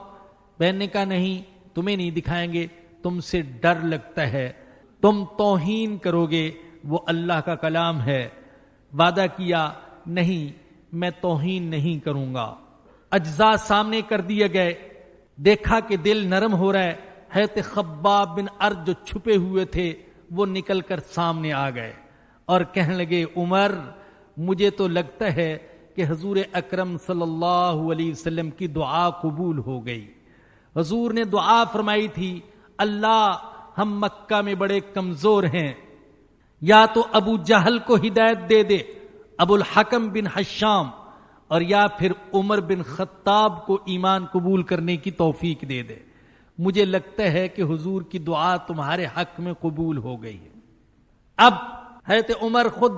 Speaker 2: بہن نے کہا نہیں، تمہیں نہیں دکھائیں گے، تم سے ڈر لگتا ہے، تم توہین کرو گے، وہ اللہ کا کلام ہے۔ وعدہ کیا، نہیں میں توہین نہیں کروں گا۔ اجزاء سامنے کر دیے گئے، دیکھا کہ دل نرم ہو رہا ہے۔ حضرت خباب بن ارد جو چھپے ہوئے تھے وہ نکل کر سامنے آ گئے اور کہنے لگے، عمر مجھے تو لگتا ہے کہ حضور اکرم صلی اللہ علیہ وسلم کی دعا قبول ہو گئی۔ حضور نے دعا فرمائی تھی، اللہ ہم مکہ میں بڑے کمزور ہیں، یا تو ابو جہل کو ہدایت دے دے، ابو الحکم بن حشام، اور یا پھر عمر بن خطاب کو ایمان قبول کرنے کی توفیق دے دے۔ مجھے لگتا ہے کہ حضور کی دعا تمہارے حق میں قبول ہو گئی ہے۔ اب حضرت عمر خود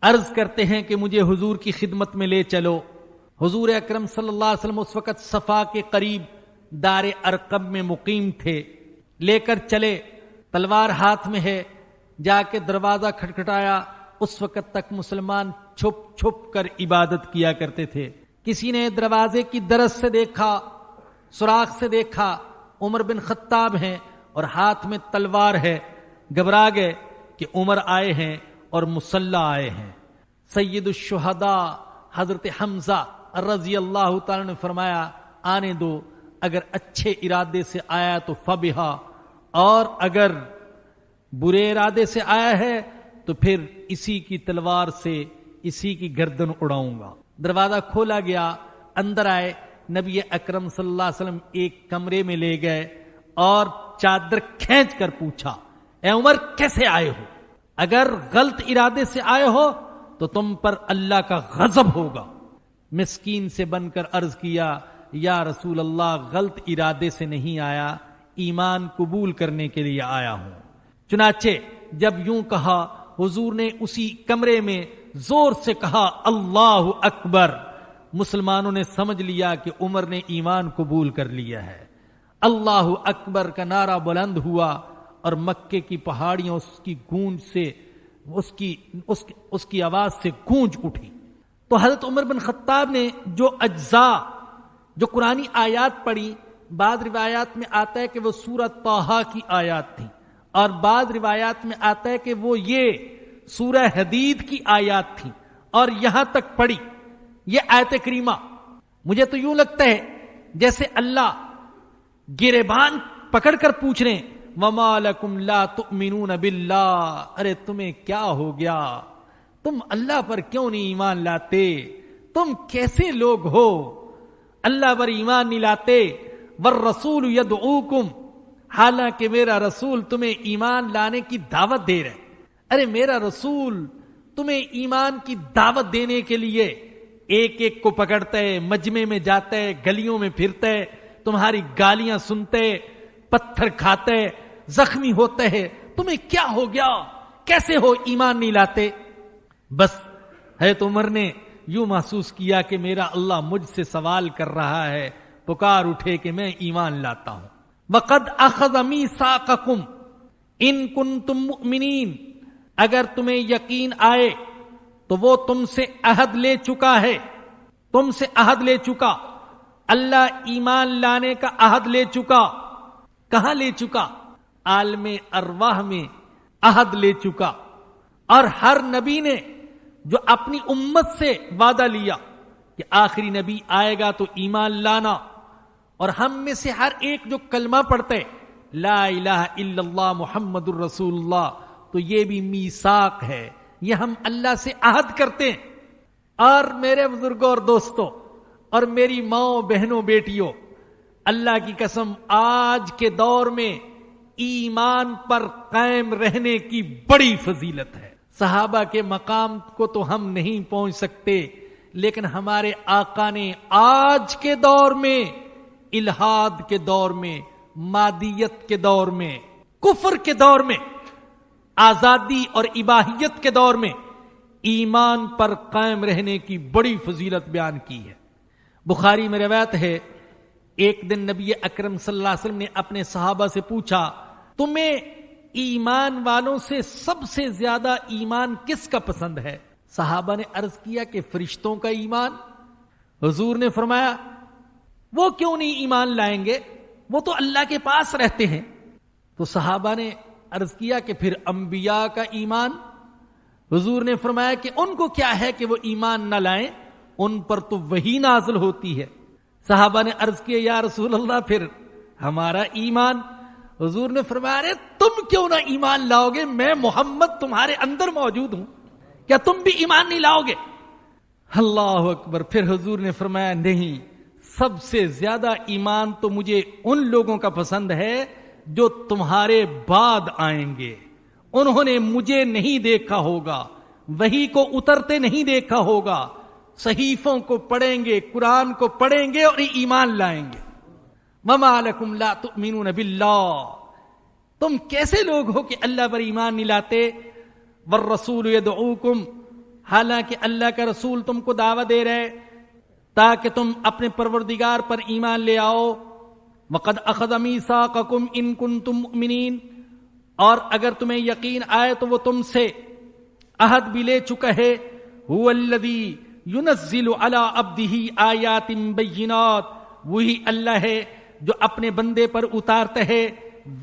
Speaker 2: عرض کرتے ہیں کہ مجھے حضور کی خدمت میں لے چلو۔ حضور اکرم صلی اللہ علیہ وسلم اس وقت صفا کے قریب دار ارقم میں مقیم تھے، لے کر چلے، تلوار ہاتھ میں ہے، جا کے دروازہ کھٹکھٹایا۔ اس وقت تک مسلمان چھپ چھپ کر عبادت کیا کرتے تھے۔ کسی نے دروازے کی درز سے دیکھا، سوراخ سے دیکھا، عمر بن خطاب ہیں اور ہاتھ میں تلوار ہے، گھبرا گئے کہ عمر آئے ہیں اور مسلح آئے ہیں۔ سید الشہداء حضرت حمزہ رضی اللہ تعالی نے فرمایا، آنے دو، اگر اچھے ارادے سے آیا تو فبہا، اور اگر برے ارادے سے آیا ہے تو پھر اسی کی تلوار سے اسی کی گردن اڑاؤں گا۔ دروازہ کھولا گیا، اندر آئے، نبی اکرم صلی اللہ علیہ وسلم ایک کمرے میں لے گئے اور چادر کھینچ کر پوچھا، اے عمر کیسے آئے ہو؟ اگر غلط ارادے سے آئے ہو تو تم پر اللہ کا غضب ہوگا۔ مسکین سے بن کر عرض کیا، یا رسول اللہ غلط ارادے سے نہیں آیا، ایمان قبول کرنے کے لیے آیا ہوں۔ چنانچہ جب یوں کہا، حضور نے اسی کمرے میں زور سے کہا، اللہ اکبر۔ مسلمانوں نے سمجھ لیا کہ عمر نے ایمان قبول کر لیا ہے۔ اللہ اکبر کا نعرہ بلند ہوا اور مکے کی پہاڑیاں اس کی گونج سے اس کی آواز سے گونج اٹھی. تو حضرت عمر بن خطاب نے جو اجزاء جو قرآنی آیات پڑھی، بعض روایات میں آتا ہے کہ وہ سورۃ طٰہٰ کی آیات تھی، اور بعض روایات میں آتا ہے کہ وہ یہ سورہ حدید کی آیات تھی، اور یہاں تک پڑھی یہ آیت کریمہ. مجھے تو یوں لگتا ہے جیسے اللہ گریبان پکڑ کر پوچھ رہے ہیں وَمَا لَكُمْ لَا تُؤْمِنُونَ بِاللَّهِ، ارے تمہیں کیا ہو گیا، تم اللہ پر کیوں نہیں ایمان لاتے، تم کیسے لوگ ہو اللہ پر ایمان نہیں لاتے. وَالرَّسُولُ يَدْعُوكُمْ، حالانکہ میرا رسول تمہیں ایمان لانے کی دعوت دے رہے. ارے میرا رسول تمہیں ایمان کی دعوت دینے کے لیے ایک ایک کو پکڑتا ہے، مجمع میں جاتا ہے، گلیوں میں پھرتا ہے، تمہاری گالیاں سنتے، پتھر کھاتے، زخمی ہوتا ہے. تمہیں کیا ہو گیا، کیسے ہو ایمان نہیں لاتے؟ بس حضرت عمر نے یوں محسوس کیا کہ میرا اللہ مجھ سے سوال کر رہا ہے، پکار اٹھے کہ میں ایمان لاتا ہوں. وَقَدْ أَخَذَ مِيثَاقَكُمْ إِن كُنتُم مُؤْمِنِينَ، اگر تمہیں یقین آئے تو وہ تم سے عہد لے چکا ہے، تم سے عہد لے چکا. اللہ ایمان لانے کا عہد لے چکا. کہاں لے چکا؟ عالم ارواح میں عہد لے چکا. اور ہر نبی نے جو اپنی امت سے وعدہ لیا کہ آخری نبی آئے گا تو ایمان لانا، اور ہم میں سے ہر ایک جو کلمہ پڑھتے لا الہ الا اللہ محمد الرسول اللہ، تو یہ بھی میثاق ہے، یہ ہم اللہ سے عہد کرتے ہیں. اور میرے بزرگوں اور دوستوں اور میری ماؤں بہنوں بیٹیوں، اللہ کی قسم آج کے دور میں ایمان پر قائم رہنے کی بڑی فضیلت ہے. صحابہ کے مقام کو تو ہم نہیں پہنچ سکتے، لیکن ہمارے آقا نے آج کے دور میں، الہاد کے دور میں، مادیت کے دور میں، کفر کے دور میں، آزادی اور اباحیت کے دور میں ایمان پر قائم رہنے کی بڑی فضیلت بیان کی ہے. بخاری میں روایت ہے، ایک دن نبی اکرم صلی اللہ علیہ وسلم نے اپنے صحابہ سے پوچھا تمہیں ایمان والوں سے سب سے زیادہ ایمان کس کا پسند ہے؟ صحابہ نے عرض کیا کہ فرشتوں کا ایمان. حضور نے فرمایا وہ کیوں نہیں ایمان لائیں گے، وہ تو اللہ کے پاس رہتے ہیں. تو صحابہ نے عرض کیا کہ پھر انبیاء کا ایمان. حضور نے فرمایا کہ ان کو کیا ہے کہ وہ ایمان نہ لائیں، ان پر تو وحی نازل ہوتی ہے. صحابہ نے عرض کیا یا رسول اللہ پھر ہمارا ایمان؟ حضور نے فرمایا ارے تم کیوں نہ ایمان لاؤ گے، میں محمد تمہارے اندر موجود ہوں، کیا تم بھی ایمان نہیں لاؤ گے؟ اللہ اکبر. پھر حضور نے فرمایا نہیں، سب سے زیادہ ایمان تو مجھے ان لوگوں کا پسند ہے جو تمہارے بعد آئیں گے. انہوں نے مجھے نہیں دیکھا ہوگا، وحی کو اترتے نہیں دیکھا ہوگا، صحیفوں کو پڑھیں گے، قرآن کو پڑھیں گے اور ایمان لائیں گے. وَمَا لَكُمْ لَا تُؤْمِنُونَ بِاللَّهِ، تم کیسے لوگ ہو کہ اللہ پر ایمان نہیں لاتے؟ وَالرَّسُولُ يَدْعُوكُمْ، حالانکہ اللہ کا رسول تم کو دعوت دے رہے تاکہ تم اپنے پروردگار پر ایمان لے آؤ. وَقَدْ أَخَذَ مِيثَاقَكُمْ إِن كُنتُم مُؤْمِنِينَ، اور اگر تمہیں یقین آئے تو وہ تم سے عہد بھی لے چکا ہے. هُوَ الَّذِي يُنَزِّلُ عَلَىٰ عَبْدِهِ آيَاتٍ بَيِّنَاتٍ، وہی اللہ ہے جو اپنے بندے پر اتارتا ہے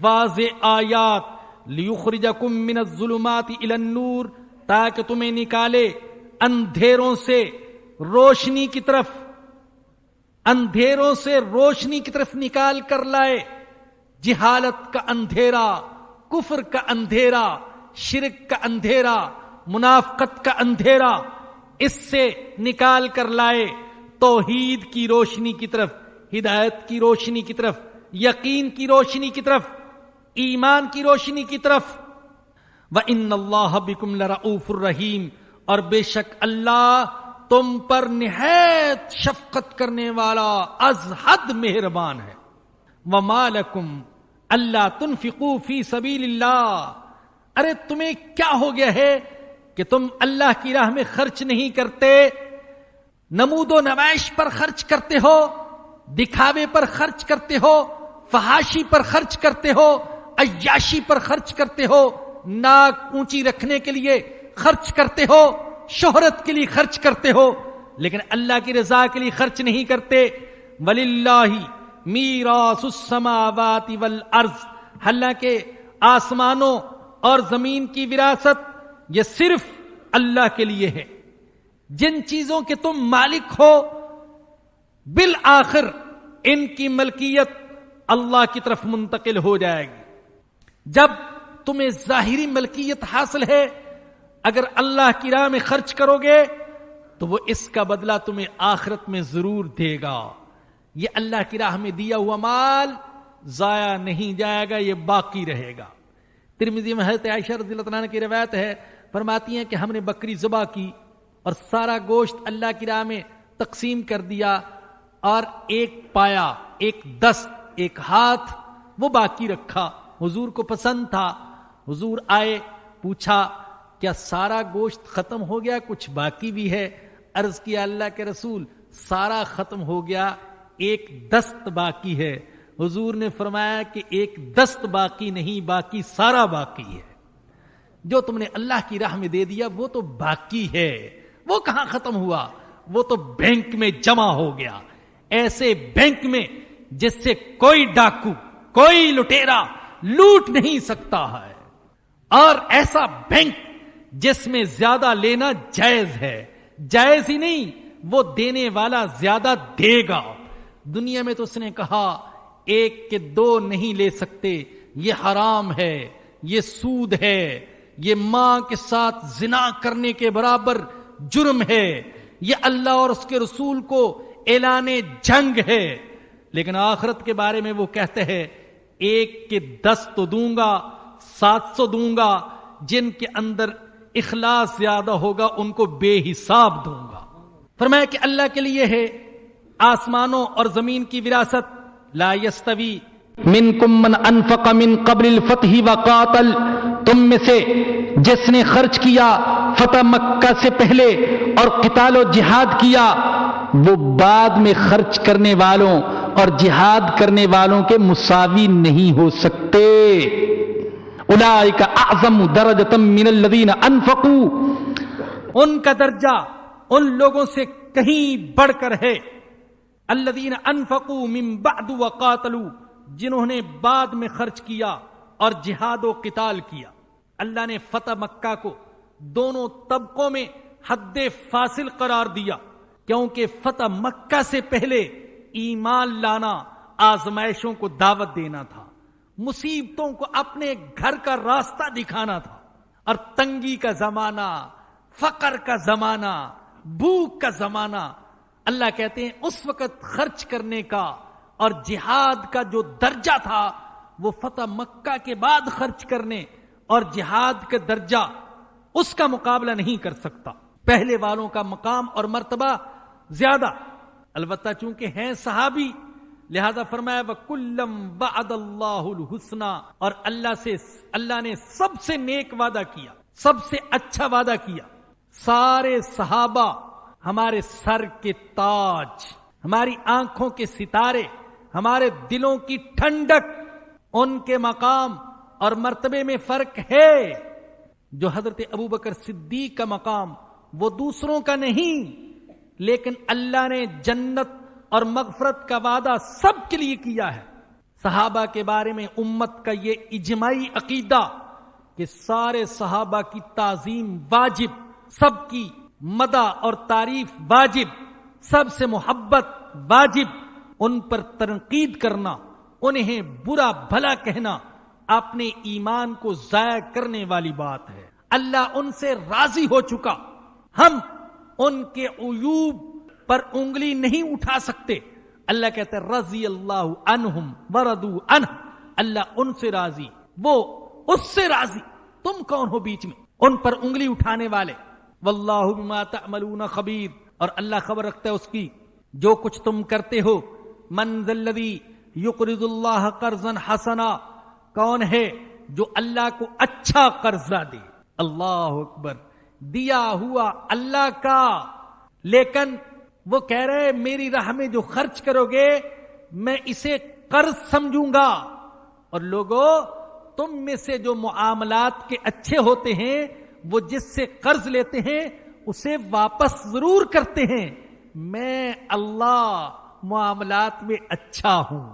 Speaker 2: واضح آیات. لِيُخْرِجَكُم مِّنَ الظُّلُمَاتِ إِلَى النُّورِ، تاکہ تمہیں نکالے اندھیروں سے روشنی کی طرف، اندھیروں سے روشنی کی طرف نکال کر لائے. جہالت کا اندھیرا، کفر کا اندھیرا، شرک کا اندھیرا، منافقت کا اندھیرا، اس سے نکال کر لائے توحید کی روشنی کی طرف، ہدایت کی روشنی کی طرف، یقین کی روشنی کی طرف، ایمان کی روشنی کی طرف. وَإِنَّ اللَّهَ بِكُمْ لَرَؤُوفٌ الرَّحِيمٌ، اور بے شک اللہ تم پر نہایت شفقت کرنے والا از حد مہربان ہے. وَمَا لَكُمْ أَلَّا تُنْفِقُوا فِي سَبِيلِ اللَّهِ، ارے تمہیں کیا ہو گیا ہے کہ تم اللہ کی راہ میں خرچ نہیں کرتے؟ نمود و نمائش پر خرچ کرتے ہو، دکھاوے پر خرچ کرتے ہو، فحاشی پر خرچ کرتے ہو، عیاشی پر خرچ کرتے ہو، ناک اونچی رکھنے کے لیے خرچ کرتے ہو، شہرت کے لیے خرچ کرتے ہو، لیکن اللہ کی رضا کے لیے خرچ نہیں کرتے. وَلِلَّهِ مِيرَاثُ السَّمَاوَاتِ وَالْأَرْضِ، حالانکہ آسمانوں اور زمین کی وراثت یہ صرف اللہ کے لیے ہے. جن چیزوں کے تم مالک ہو بالآخر ان کی ملکیت اللہ کی طرف منتقل ہو جائے گی. جب تمہیں ظاہری ملکیت حاصل ہے، اگر اللہ کی راہ میں خرچ کرو گے تو وہ اس کا بدلہ تمہیں آخرت میں ضرور دے گا. یہ اللہ کی راہ میں دیا ہوا مال ضائع نہیں جائے گا، یہ باقی رہے گا. ترمذی میں حضرت عائشہ رضی اللہ عنہا کی روایت ہے، فرماتی ہیں کہ ہم نے بکری ذبح کی اور سارا گوشت اللہ کی راہ میں تقسیم کر دیا، اور ایک پایا، ایک دست، ایک ہاتھ وہ باقی رکھا. حضور کو پسند تھا. حضور آئے، پوچھا کیا سارا گوشت ختم ہو گیا، کچھ باقی بھی ہے؟ عرض کیا اللہ کے رسول سارا ختم ہو گیا، ایک دست باقی ہے. حضور نے فرمایا کہ ایک دست باقی نہیں، باقی سارا باقی ہے. جو تم نے اللہ کی راہ میں دے دیا وہ تو باقی ہے، وہ کہاں ختم ہوا؟ وہ تو بینک میں جمع ہو گیا، ایسے بینک میں جس سے کوئی ڈاکو، کوئی لٹیرا لوٹ نہیں سکتا ہے، اور ایسا بینک جس میں زیادہ لینا جائز ہے. جائز ہی نہیں، وہ دینے والا زیادہ دے گا. دنیا میں تو اس نے کہا ایک کے دو نہیں لے سکتے، یہ حرام ہے، یہ سود ہے، یہ ماں کے ساتھ زنا کرنے کے برابر جرم ہے، یہ اللہ اور اس کے رسول کو اعلان جنگ ہے. لیکن آخرت کے بارے میں وہ کہتے ہیں ایک کے 10 تو دوں گا، 700 دوں گا، جن کے اندر اخلاص زیادہ ہوگا ان کو بے حساب دوں گا. فرمایا کہ اللہ کے لیے ہے آسمانوں اور زمین کی وراثت. لا یستوی منکم من انفق من قبل الفتح وقاتل، تم میں سے جس نے خرچ کیا فتح مکہ سے پہلے اور قتال و جہاد کیا، وہ بعد میں خرچ کرنے والوں اور جہاد کرنے والوں کے مساوی نہیں ہو سکتے. اولئک اعظم درجۃ من الذین انفقوا، ان کا درجہ ان لوگوں سے کہیں بڑھ کر ہے. الذین انفقوا من بعد وقاتلوا، جنہوں نے بعد میں خرچ کیا اور جہاد و قتال کیا. اللہ نے فتح مکہ کو دونوں طبقوں میں حد فاصل قرار دیا، کیونکہ فتح مکہ سے پہلے ایمان لانا، آزمائشوں کو دعوت دینا تھا، مصیبتوں کو اپنے گھر کا راستہ دکھانا تھا، اور تنگی کا زمانہ، فقر کا زمانہ، بھوک کا زمانہ. اللہ کہتے ہیں اس وقت خرچ کرنے کا اور جہاد کا جو درجہ تھا وہ فتح مکہ کے بعد خرچ کرنے اور جہاد کا درجہ اس کا مقابلہ نہیں کر سکتا. پہلے والوں کا مقام اور مرتبہ زیادہ، البتہ چونکہ ہیں صحابی لہذا فرمایا وَكُلًّا وَعَدَ اللَّهُ الْحُسْنَى، اور اللہ نے سب سے نیک وعدہ کیا، سب سے اچھا وعدہ کیا. سارے صحابہ ہمارے سر کے تاج، ہماری آنکھوں کے ستارے، ہمارے دلوں کی ٹھنڈک. ان کے مقام اور مرتبے میں فرق ہے. جو حضرت ابوبکر صدیق کا مقام وہ دوسروں کا نہیں، لیکن اللہ نے جنت اور مغفرت کا وعدہ سب کے لیے کیا ہے. صحابہ کے بارے میں امت کا یہ اجماعی عقیدہ کہ سارے صحابہ کی تعظیم واجب، سب کی مدح اور تعریف واجب، سب سے محبت واجب، ان پر تنقید کرنا، انہیں برا بھلا کہنا اپنے ایمان کو ضائع کرنے والی بات ہے. اللہ ان سے راضی ہو چکا، ہم ان کے عیوب پر انگلی نہیں اٹھا سکتے. اللہ کہتا ہے رضی اللہ عنہم ورضوا عنہ، اللہ ان سے راضی، وہ اس سے راضی. تم کون ہو بیچ میں ان پر انگلی اٹھانے والے؟ واللہ بما تعملون خبیر، اور اللہ خبر رکھتا ہے اس کی جو کچھ تم کرتے ہو. من ذا الذی یقرض اللہ قرضا حسنا، کون ہے جو اللہ کو اچھا قرضہ دے؟ اللہ اکبر، دیا ہوا اللہ کا، لیکن وہ کہہ رہے میری راہ میں جو خرچ کرو گے میں اسے قرض سمجھوں گا. اور لوگوں تم میں سے جو معاملات کے اچھے ہوتے ہیں وہ جس سے قرض لیتے ہیں اسے واپس ضرور کرتے ہیں. میں اللہ معاملات میں اچھا ہوں،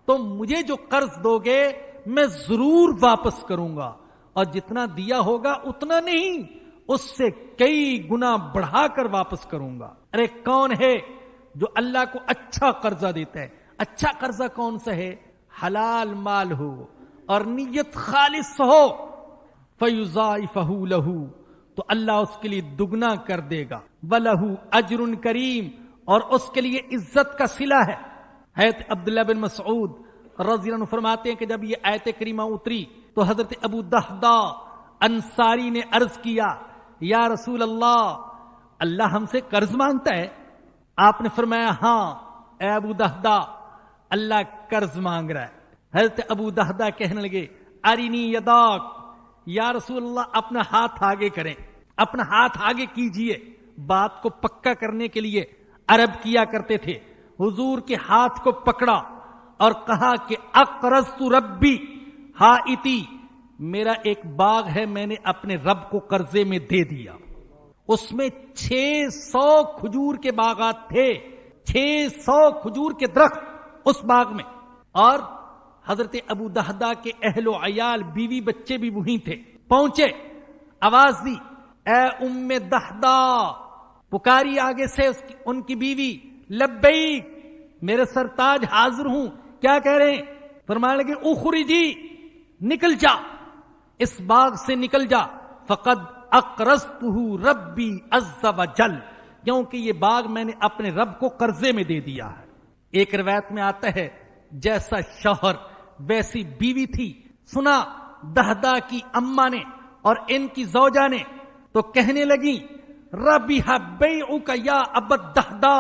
Speaker 2: تم مجھے جو قرض دو گے میں ضرور واپس کروں گا، اور جتنا دیا ہوگا اتنا نہیں، اس سے کئی گنا بڑھا کر واپس کروں گا. ارے کون ہے جو اللہ کو اچھا قرضہ دیتا ہے؟ اچھا قرضہ کون سا ہے؟ حلال مال ہو اور نیت خالص ہو. فَيُضَاعِفَهُ لَهُ، تو اللہ اس کے لیے دگنا کر دے گا. وَلَهُ أَجْرٌ کریم، اور اس کے لیے عزت کا صلہ ہے. حضرت عبداللہ بن مسعود رضی اللہ عنہ فرماتے ہیں کہ جب یہ آیت کریمہ اتری تو حضرت ابو دہدہ انصاری نے عرض کیا، یا رسول اللہ، اللہ ہم سے قرض مانگتا ہے؟ آپ نے فرمایا ہاں اے ابو دہدہ، اللہ قرض مانگ رہا ہے. حضرت ابو دہدہ کہنے لگے ارینی یداک، یا رسول اللہ اپنا ہاتھ آگے کریں، اپنا ہاتھ آگے کیجئے. بات کو پکا کرنے کے لیے عرب کیا کرتے تھے. حضور کے ہاتھ کو پکڑا اور کہا کہ اقرضت ربی حائتی، میرا ایک باغ ہے، میں نے اپنے رب کو قرضے میں دے دیا. اس میں 600 کھجور کے باغات تھے، 600 کھجور کے درخت اس باغ میں. اور حضرت ابو دہدہ کے اہل و عیال، بیوی بچے بھی وہیں تھے. پہنچے، آواز دی اے ام دہدہ، پکاری آگے سے ان کی بیوی، لبیک میرے سرتاج حاضر ہوں. کیا کہہ رہے ہیں؟ فرمانے لگے اخرجی، نکل جا، اس باغ سے نکل جا. فقد اقرضته ربی عز وجل، کیونکہ یہ باغ میں نے اپنے رب کو قرضے میں دے دیا ہے. ایک روایت میں آتا ہے جیسا شوہر ویسی بیوی تھی. سنا دہدہ کی اماں نے اور ان کی زوجہ نے تو کہنے لگی ربیح بیعک یا ابا دہدہ،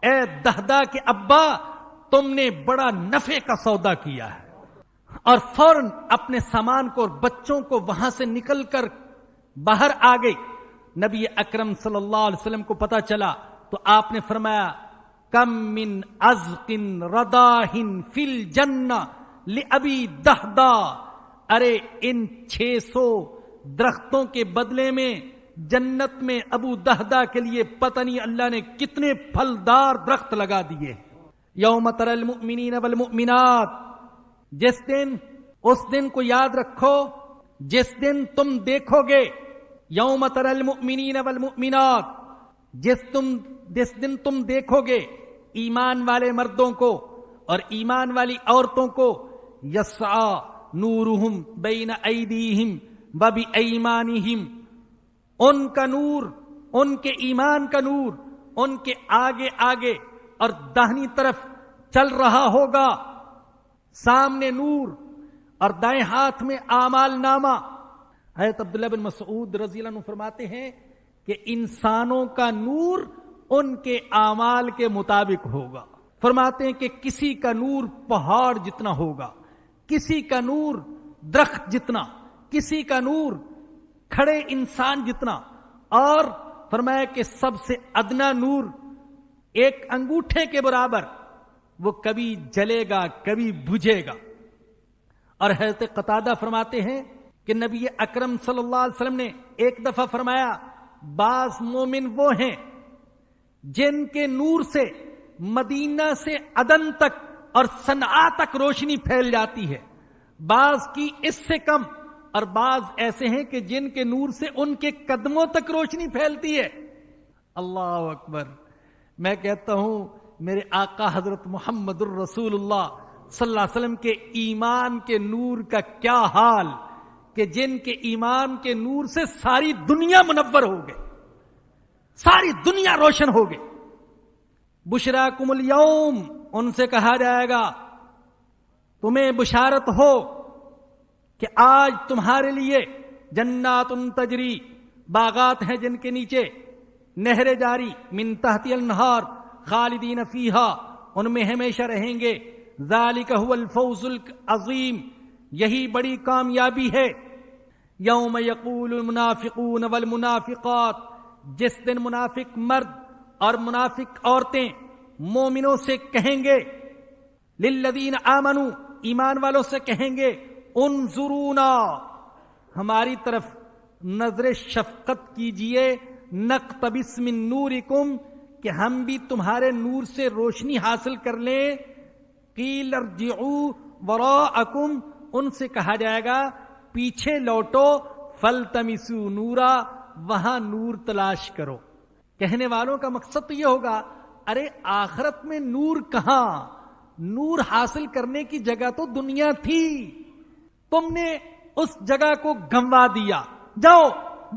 Speaker 2: اے دہدہ کے ابا تم نے بڑا نفع کا سودا کیا ہے. اور فوراً اپنے سامان کو اور بچوں کو وہاں سے نکل کر باہر آ گئی. نبی اکرم صلی اللہ علیہ وسلم کو پتا چلا تو آپ نے فرمایا کم من ازق رداہ فی الجنہ لابی دہدہ، ارے ان 600 درختوں کے بدلے میں جنت میں ابو دہدہ کے لیے پتہ نہیں اللہ نے کتنے پھلدار درخت لگا دیے. یوم تری المؤمنین والمؤمنات، جس دن، اس دن کو یاد رکھو جس دن تم دیکھو گے، یوم تری المؤمنین والمؤمنات، جس دن تم دیکھو گے ایمان والے مردوں کو اور ایمان والی عورتوں کو، یسعی نورہم بین ایدیہم وبایمانہم، ان کا نور، ان کے ایمان کا نور ان کے آگے آگے اور داہنی طرف چل رہا ہوگا. سامنے نور اور دائیں ہاتھ میں اعمال نامہ. حضرت عبداللہ بن مسعود رضی اللہ عنہ فرماتے ہیں کہ انسانوں کا نور ان کے اعمال کے مطابق ہوگا. فرماتے ہیں کہ کسی کا نور پہاڑ جتنا ہوگا، کسی کا نور درخت جتنا، کسی کا نور کھڑے انسان جتنا، اور فرمایا کہ سب سے ادنا نور ایک انگوٹھے کے برابر، وہ کبھی جلے گا کبھی بجھے گا. اور حضرت قتادہ فرماتے ہیں کہ نبی اکرم صلی اللہ علیہ وسلم نے ایک دفعہ فرمایا بعض مومن وہ ہیں جن کے نور سے مدینہ سے عدن تک اور صنعاء تک روشنی پھیل جاتی ہے، بعض کی اس سے کم، اور بعض ایسے ہیں کہ جن کے نور سے ان کے قدموں تک روشنی پھیلتی ہے. اللہ اکبر. میں کہتا ہوں میرے آقا حضرت محمد الرسول اللہ صلی اللہ علیہ وسلم کے ایمان کے نور کا کیا حال کہ جن کے ایمان کے نور سے ساری دنیا منور ہو گئے، ساری دنیا روشن ہو گئی. بشراکم الیوم، ان سے کہا جائے گا تمہیں بشارت ہو کہ آج تمہارے لیے جنات تجری، باغات ہیں جن کے نیچے نہریں جاری، من تحتی الانہار خالدین فیہا، ان میں ہمیشہ رہیں گے. ذالک هو الفوز العظیم، یہی بڑی کامیابی ہے. یوم یقول المنافقون والمنافقات، جس دن منافق مرد اور منافق عورتیں مومنوں سے کہیں گے، للذین آمنوا، ایمان والوں سے کہیں گے، انظرونا، ہماری طرف نظر شفقت کیجئے، نقتبس من نورکم، کہ ہم بھی تمہارے نور سے روشنی حاصل کر لیں۔ قیل ارجعوا وراءکم، ان سے کہا جائے گا پیچھے لوٹو، فالتمسوا نورا، وہاں نور تلاش کرو۔ کہنے والوں کا مقصد تو یہ ہوگا ارے آخرت میں نور کہاں، نور حاصل کرنے کی جگہ تو دنیا تھی، تم نے اس جگہ کو گنوا دیا، جاؤ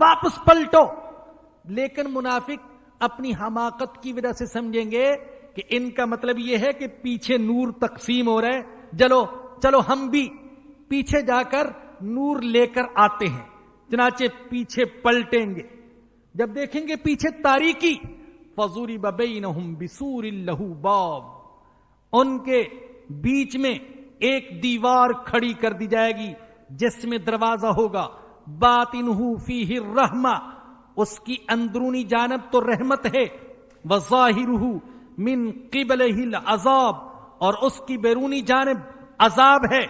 Speaker 2: واپس پلٹو۔ لیکن منافق اپنی حماقت کی وجہ سے سمجھیں گے کہ ان کا مطلب یہ ہے کہ پیچھے نور تقسیم ہو رہا ہے، چلو ہم بھی پیچھے جا کر نور لے کر آتے ہیں۔ چنانچہ پیچھے پلٹیں گے، جب دیکھیں گے پیچھے تاریکی، فَضُرِبَ بَيْنَهُمْ بِسُورٍ لَهُ بَابٌ، ان کے بیچ میں ایک دیوار کھڑی کر دی جائے گی جس میں دروازہ ہوگا، باطنہ فیہ الرحمہ، اس کی اندرونی جانب تو رحمت ہے، وظاہرہ من قبلہ العذاب، اور اس کی بیرونی جانب عذاب ہے۔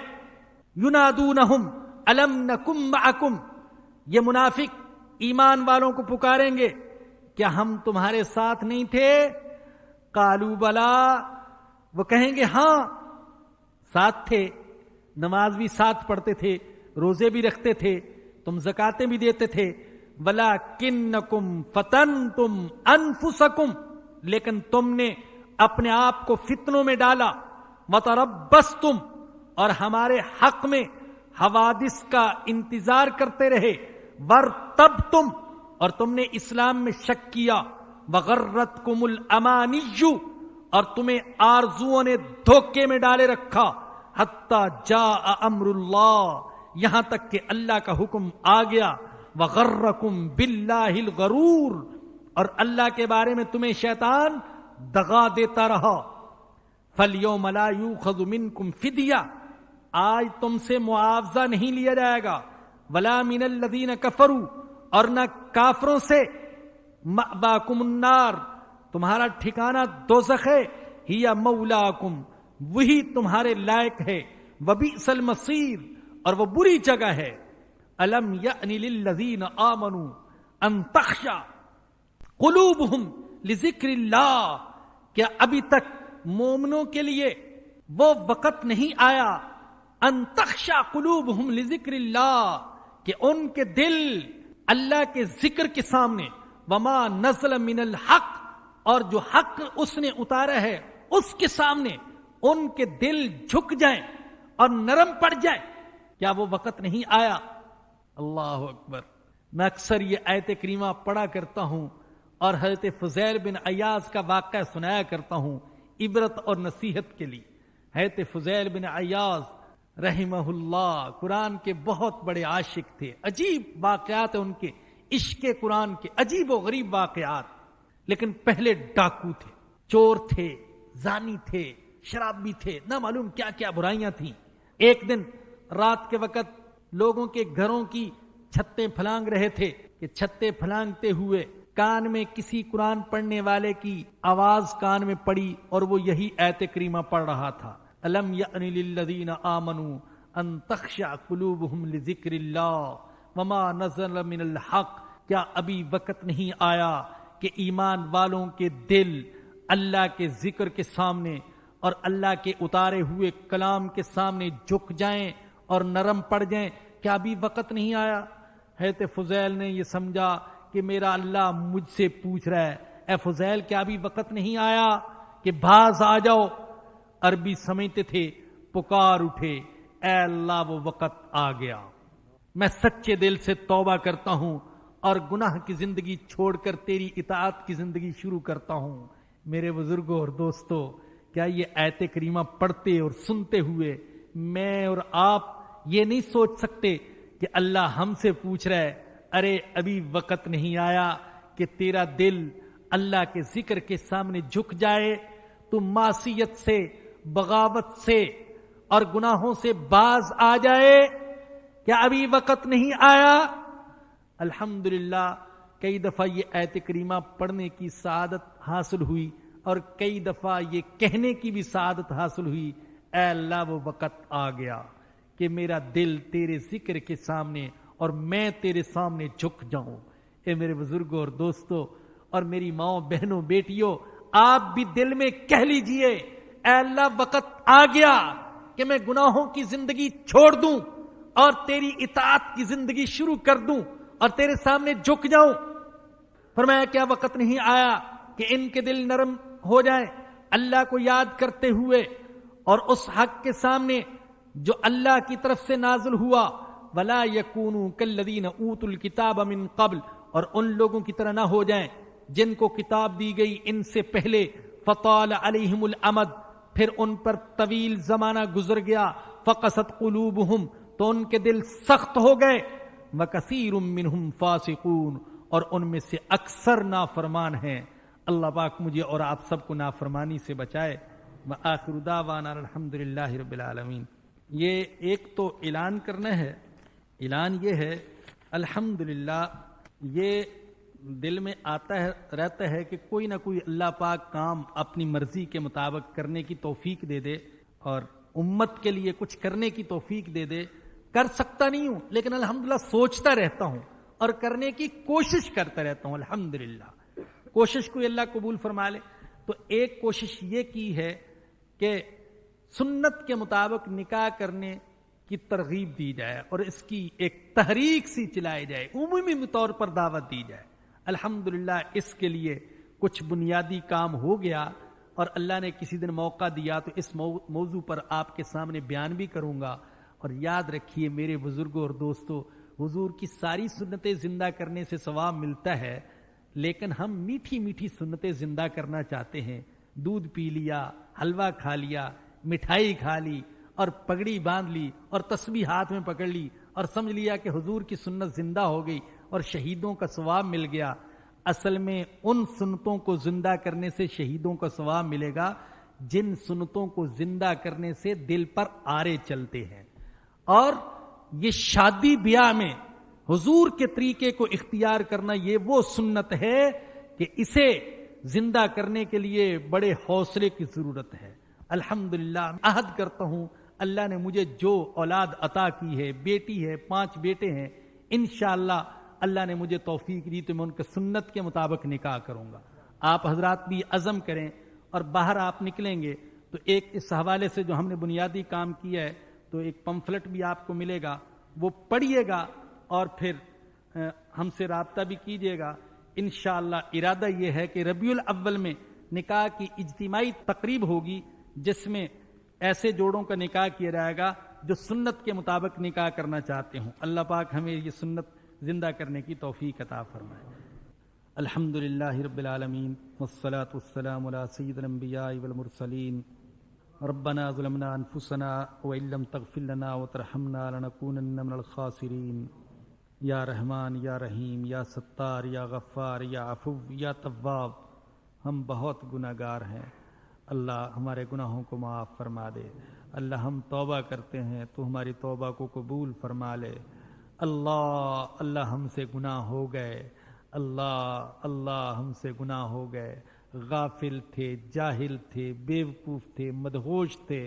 Speaker 2: ینادونہم الم نکم معکم، یہ منافق ایمان والوں کو پکاریں گے کیا ہم تمہارے ساتھ نہیں تھے؟ قالوا بلا، وہ کہیں گے ہاں ساتھ تھے، نماز بھی ساتھ پڑھتے تھے، روزے بھی رکھتے تھے، تم زکاتیں بھی دیتے تھے، ولکنکم فتنتم انفسکم، لیکن تم نے اپنے آپ کو فتنوں میں ڈالا، وتربصتم، اور ہمارے حق میں حوادث کا انتظار کرتے رہے، ورتبتم، اور تم نے اسلام میں شک کیا، وغرتکم الامانی، اور تمہیں آرزوؤں نے دھوکے میں ڈالے رکھا، حتی جاء امر اللہ، یہاں تک کہ اللہ کا حکم آ گیا، وغرکم باللہ الغرور، اور اللہ کے بارے میں تمہیں شیطان دغا دیتا رہا۔ فَالْيَوْمَ لَا يُؤْخَذُ مِنْكُمْ فِدْيَةٌ، آج تم سے معاوضہ نہیں لیا جائے گا، وَلَا مِنَ الَّذِينَ كَفَرُوا، اور نہ کافروں سے، مَأْوَاكُمُ النَّارُ، تمہارا ٹھکانہ دوزخ ہے، ہِیَ مَوْلَاكُمْ، وہی تمہارے لائق ہے، وَبِئْسَ الْمَصِيرُ، اور وہ بری جگہ ہے۔ أَلَمْ يَأْنِ لِلَّذِينَ آمَنُوا أَن تَخْشَعَ قُلُوبُهُمْ لِذِكْرِ اللَّهِ، کیا ابھی تک مومنوں کے لیے وہ وقت نہیں آیا، ان تخشع قلوبہم لذکر اللہ، کہ ان کے دل اللہ کے ذکر کے سامنے، وما نزل من الحق، اور جو حق اس نے اتارا ہے اس کے سامنے ان کے دل جھک جائیں اور نرم پڑ جائیں، کیا وہ وقت نہیں آیا؟ اللہ اکبر۔ میں اکثر یہ آیت کریمہ پڑھا کرتا ہوں اور حضرت فضیل بن عیاض کا واقعہ سنایا کرتا ہوں عبرت اور نصیحت کے لیے۔ حضرت فضیل بن عیاض رحمہ اللہ قرآن کے بہت بڑے عاشق تھے، عجیب واقعات ہیں ان کے، عشق قرآن کے عجیب و غریب واقعات، لیکن پہلے ڈاکو تھے، چور تھے، زانی تھے، شرابی تھے، نہ معلوم کیا کیا برائیاں تھیں۔ ایک دن رات کے وقت لوگوں کے گھروں کی چھتیں پھلانگ رہے تھے کہ چھتیں پھلانگتے ہوئے کان میں کسی قرآن پڑھنے والے کی آواز کان میں پڑی اور وہ یہی آیت کریمہ پڑھ رہا تھا، الم یأن للذین آمنوا ان تخشع قلوبہم لذکر اللہ وما نزل من الحق، کیا ابھی وقت نہیں آیا کہ ایمان والوں کے دل اللہ کے ذکر کے سامنے اور اللہ کے اتارے ہوئے کلام کے سامنے جھک جائیں اور نرم پڑ جائیں؟ کیا ابھی وقت نہیں آیا؟ حضرت فضیل نے یہ سمجھا کہ میرا اللہ مجھ سے پوچھ رہا ہے، اے فضیل کیا ابھی وقت نہیں آیا کہ باز آ جاؤ؟ عربی سمجھتے تھے، پکار اٹھے، اے اللہ وہ وقت آ گیا، میں سچے دل سے توبہ کرتا ہوں اور گناہ کی زندگی چھوڑ کر تیری اطاعت کی زندگی شروع کرتا ہوں۔ میرے بزرگوں اور دوستو، کیا یہ آیت کریمہ پڑھتے اور سنتے ہوئے میں اور آپ یہ نہیں سوچ سکتے کہ اللہ ہم سے پوچھ رہا ہے، ارے ابھی وقت نہیں آیا کہ تیرا دل اللہ کے ذکر کے سامنے جھک جائے، تو معصیت سے، بغاوت سے اور گناہوں سے باز آ جائے؟ کیا ابھی وقت نہیں آیا؟ الحمدللہ کئی دفعہ یہ آیت کریمہ پڑھنے کی سعادت حاصل ہوئی اور کئی دفعہ یہ کہنے کی بھی سعادت حاصل ہوئی، اے اللہ وہ وقت آ گیا کہ میرا دل تیرے ذکر کے سامنے اور میں تیرے سامنے جھک جاؤں۔ اے میرے بزرگوں اور دوستوں اور میری ماؤں بہنوں بیٹیوں، آپ بھی دل میں کہہ لیجئے، اے اللہ وقت آ گیا کہ میں گناہوں کی زندگی چھوڑ دوں اور تیری اطاعت کی زندگی شروع کر دوں اور تیرے سامنے جھک جاؤں۔ فرمایا کیا وقت نہیں آیا کہ ان کے دل نرم ہو جائیں اللہ کو یاد کرتے ہوئے اور اس حق کے سامنے جو اللہ کی طرف سے نازل ہوا، وَلَا يَكُونُوا كَالَّذِينَ أُوتُوا الْكِتَابَ مِن قَبْلُ، اور ان لوگوں کی طرح نہ ہو جائیں جن کو کتاب دی گئی ان سے پہلے، فَطَالَ عَلَيْهِمُ الْأَمَدُ، پھر ان پر طویل زمانہ گزر گیا، فَقَسَتْ قُلُوبُهُمْ، تو ان کے دل سخت ہو گئے، وَكَثِيرٌ مِّنْهُمْ فَاسِقُونَ، اور ان میں سے اکثر نافرمان ہیں۔ اللہ پاک مجھے اور آپ سب کو نافرمانی سے بچائے۔ وآخر دعوانا الحمدللہ رب العالمین۔ یہ ایک تو اعلان کرنا ہے، اعلان یہ ہے الحمدللہ، یہ دل میں آتا ہے رہتا ہے کہ کوئی نہ کوئی اللہ پاک کام اپنی مرضی کے مطابق کرنے کی توفیق دے دے اور امت کے لیے کچھ کرنے کی توفیق دے دے۔ کر سکتا نہیں ہوں لیکن الحمدللہ سوچتا رہتا ہوں اور کرنے کی کوشش کرتا رہتا ہوں۔ الحمدللہ کوشش کو اللہ قبول فرما لے۔ تو ایک کوشش یہ کی ہے کہ سنت کے مطابق نکاح کرنے کی ترغیب دی جائے اور اس کی ایک تحریک سی چلائی جائے، عمومی طور پر دعوت دی جائے۔ الحمدللہ اس کے لیے کچھ بنیادی کام ہو گیا اور اللہ نے کسی دن موقع دیا تو اس موضوع پر آپ کے سامنے بیان بھی کروں گا۔ اور یاد رکھیے میرے بزرگوں اور دوستوں، حضور کی ساری سنتیں زندہ کرنے سے ثواب ملتا ہے، لیکن ہم میٹھی میٹھی سنتیں زندہ کرنا چاہتے ہیں۔ دودھ پی لیا، حلوہ کھا لیا، مٹھائی کھا لی اور پگڑی باندھ لی اور تسبیح ہاتھ میں پکڑ لی اور سمجھ لیا کہ حضور کی سنت زندہ ہو گئی اور شہیدوں کا ثواب مل گیا۔ اصل میں ان سنتوں کو زندہ کرنے سے شہیدوں کا ثواب ملے گا جن سنتوں کو زندہ کرنے سے دل پر آرے چلتے ہیں۔ اور یہ شادی بیاہ میں حضور کے طریقے کو اختیار کرنا یہ وہ سنت ہے کہ اسے زندہ کرنے کے لیے بڑے حوصلے کی ضرورت ہے۔ الحمدللہ عہد کرتا ہوں اللہ نے مجھے جو اولاد عطا کی ہے، بیٹی ہے، 5 بیٹے ہیں، انشاءاللہ اللہ نے مجھے توفیق دی تو میں ان کے سنت کے مطابق نکاح کروں گا۔ آپ حضرات بھی عزم کریں اور باہر آپ نکلیں گے تو ایک اس حوالے سے جو ہم نے بنیادی کام کیا ہے تو ایک پمفلٹ بھی آپ کو ملے گا، وہ پڑھیے گا اور پھر ہم سے رابطہ بھی کیجیے گا۔ انشاءاللہ ارادہ یہ ہے کہ ربیع الاول میں نکاح کی اجتماعی تقریب ہوگی جس میں ایسے جوڑوں کا نکاح کیا جائے گا جو سنت کے مطابق نکاح کرنا چاہتے ہوں۔ اللہ پاک ہمیں یہ سنت زندہ کرنے کی توفیق عطا فرمائے۔ الحمدللہ رب العالمین والصلاة والسلام علی سید الانبیاء والمرسلین۔ ربنا ظلمنا انفسنا وان لم تغفر لنا وترحمنا لنکونن من الخاسرین۔ یا رحمان یا رحیم یا ستار یا غفار یا عفو یا تواب، ہم بہت گناہ گار ہیں، اللہ ہمارے گناہوں کو معاف فرما دے۔ اللہ ہم توبہ کرتے ہیں تو ہماری توبہ کو قبول فرما لے۔ اللہ ہم سے گناہ ہو گئے، اللہ ہم سے گناہ ہو گئے، غافل تھے، جاہل تھے، بیوقوف تھے، مدہوش تھے،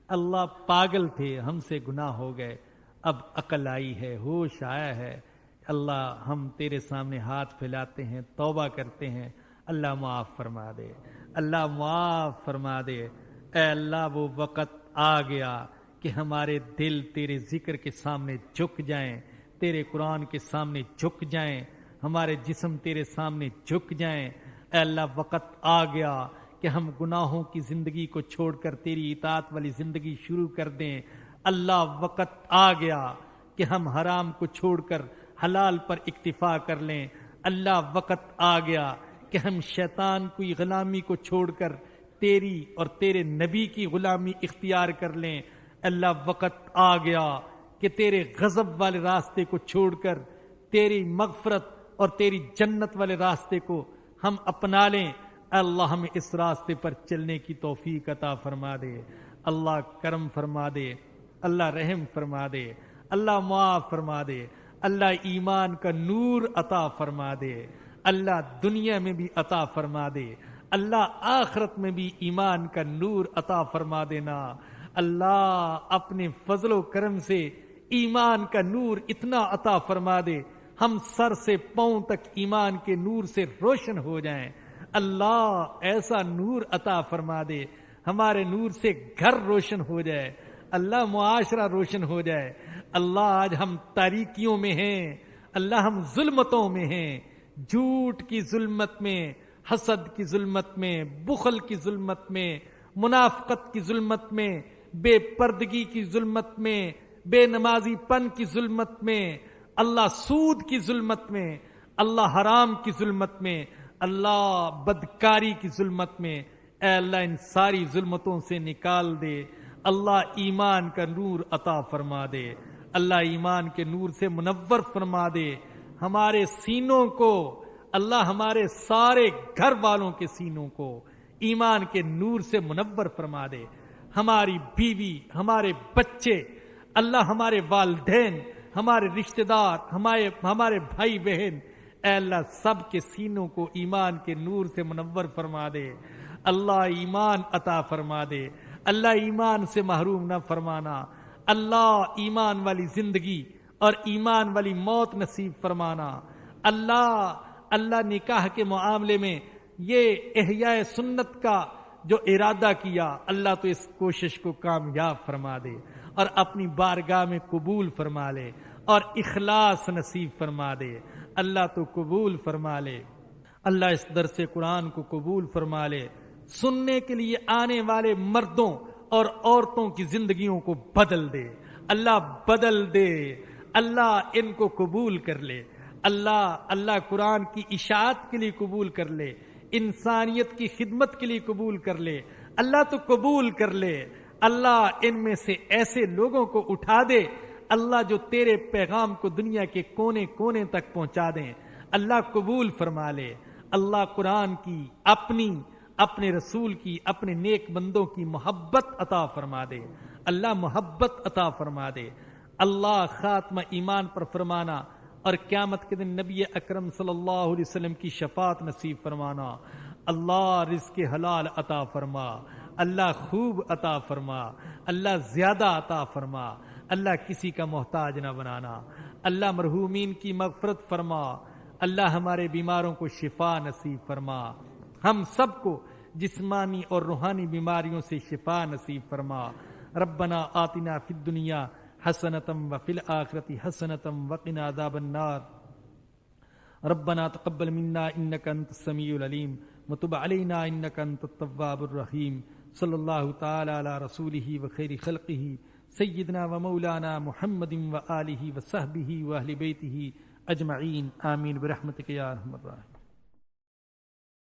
Speaker 2: اللہ پاگل تھے، ہم سے گناہ ہو گئے، اب عقل آئی ہے، ہوش آیا ہے، اللہ ہم تیرے سامنے ہاتھ پھیلاتے ہیں، توبہ کرتے ہیں، اللہ معاف فرما دے، اللہ معاف فرما دے۔ اے اللہ وہ وقت آ گیا کہ ہمارے دل تیرے ذکر کے سامنے جھک جائیں، تیرے قرآن کے سامنے جھک جائیں، ہمارے جسم تیرے سامنے جھک جائیں۔ اے اللہ وقت آ گیا کہ ہم گناہوں کی زندگی کو چھوڑ کر تیری اطاعت والی زندگی شروع کر دیں۔ اللہ وقت آ گیا کہ ہم حرام کو چھوڑ کر حلال پر اکتفا کر لیں۔ اللہ وقت آ گیا کہ ہم شیطان کی غلامی کو چھوڑ کر تیری اور تیرے نبی کی غلامی اختیار کر لیں۔ اللہ وقت آ گیا کہ تیرے غضب والے راستے کو چھوڑ کر تیری مغفرت اور تیری جنت والے راستے کو ہم اپنا لیں۔ اللہ ہمیں اس راستے پر چلنے کی توفیق عطا فرما دے۔ اللہ کرم فرما دے، اللہ رحم فرما دے، اللہ معاف فرما دے، اللہ ایمان کا نور عطا فرما دے، اللہ دنیا میں بھی عطا فرما دے، اللہ آخرت میں بھی ایمان کا نور عطا فرما دینا۔ اللہ اپنے فضل و کرم سے ایمان کا نور اتنا عطا فرما دے ہم سر سے پاؤں تک ایمان کے نور سے روشن ہو جائیں. اللہ ایسا نور عطا فرما دے ہمارے نور سے گھر روشن ہو جائے, اللہ معاشرہ روشن ہو جائے. اللہ آج ہم تاریکیوں میں ہیں, اللہ ہم ظلمتوں میں ہیں, جھوٹ کی ظلمت میں, حسد کی ظلمت میں, بخل کی ظلمت میں, منافقت کی ظلمت میں, بے پردگی کی ظلمت میں, بے نمازی پن کی ظلمت میں, اللہ سود کی ظلمت میں, اللہ حرام کی ظلمت میں, اللہ بدکاری کی ظلمت میں. اے اللہ ان ساری ظلمتوں سے نکال دے. اللہ ایمان کا نور عطا فرما دے. اللہ ایمان کے نور سے منور فرما دے ہمارے سینوں کو. اللہ ہمارے سارے گھر والوں کے سینوں کو ایمان کے نور سے منور فرما دے. ہماری بیوی, ہمارے بچے, اللہ ہمارے والدین, ہمارے رشتہ دار, ہمارے بھائی بہن, اے اللہ سب کے سینوں کو ایمان کے نور سے منور فرما دے. اللہ ایمان عطا فرما دے. اللہ ایمان سے محروم نہ فرمانا. اللہ ایمان والی زندگی اور ایمان والی موت نصیب فرمانا. اللہ نکاح کے معاملے میں یہ احیاء سنت کا جو ارادہ کیا, اللہ تو اس کوشش کو کامیاب فرما دے اور اپنی بارگاہ میں قبول فرما لے اور اخلاص نصیب فرما دے. اللہ تو قبول فرما لے. اللہ اس درس قرآن کو قبول فرما لے. سننے کے لیے آنے والے مردوں اور عورتوں کی زندگیوں کو بدل دے. اللہ بدل دے. اللہ ان کو قبول کر لے. اللہ قرآن کی اشاعت کے لیے قبول کر لے, انسانیت کی خدمت کے لیے قبول کر لے. اللہ تو قبول کر لے. اللہ ان میں سے ایسے لوگوں کو اٹھا دے اللہ جو تیرے پیغام کو دنیا کے کونے کونے تک پہنچا دیں. اللہ قبول فرما لے. اللہ قرآن کی, اپنے رسول کی, اپنے نیک بندوں کی محبت عطا فرما دے. اللہ محبت عطا فرما دے. اللہ خاتمہ ایمان پر فرمانا اور قیامت کے دن نبی اکرم صلی اللہ علیہ وسلم کی شفاعت نصیب فرمانا. اللہ رزق حلال عطا فرما. اللہ خوب عطا فرما. اللہ زیادہ عطا فرما. اللہ کسی کا محتاج نہ بنانا. اللہ مرحومین کی مغفرت فرما. اللہ ہمارے بیماروں کو شفا نصیب فرما. ہم سب کو جسمانی اور روحانی بیماریوں سے شفا نصیب فرما. ربنا آتنا فی الدنیا حسنۃ وفی الآخرۃ حسنۃ وقنا عذاب النار. ربنا تقبل منا انک انت السمیع العلیم وتب علینا انک انت التواب الرحیم. صلی اللہ تعالی علی رسولہ وخیر خلقہ سیدنا و مولانا محمد و آلہ و صحبہ و اہل بیتہ اجمعین. آمین برحمتک یا ارحم الراحمین.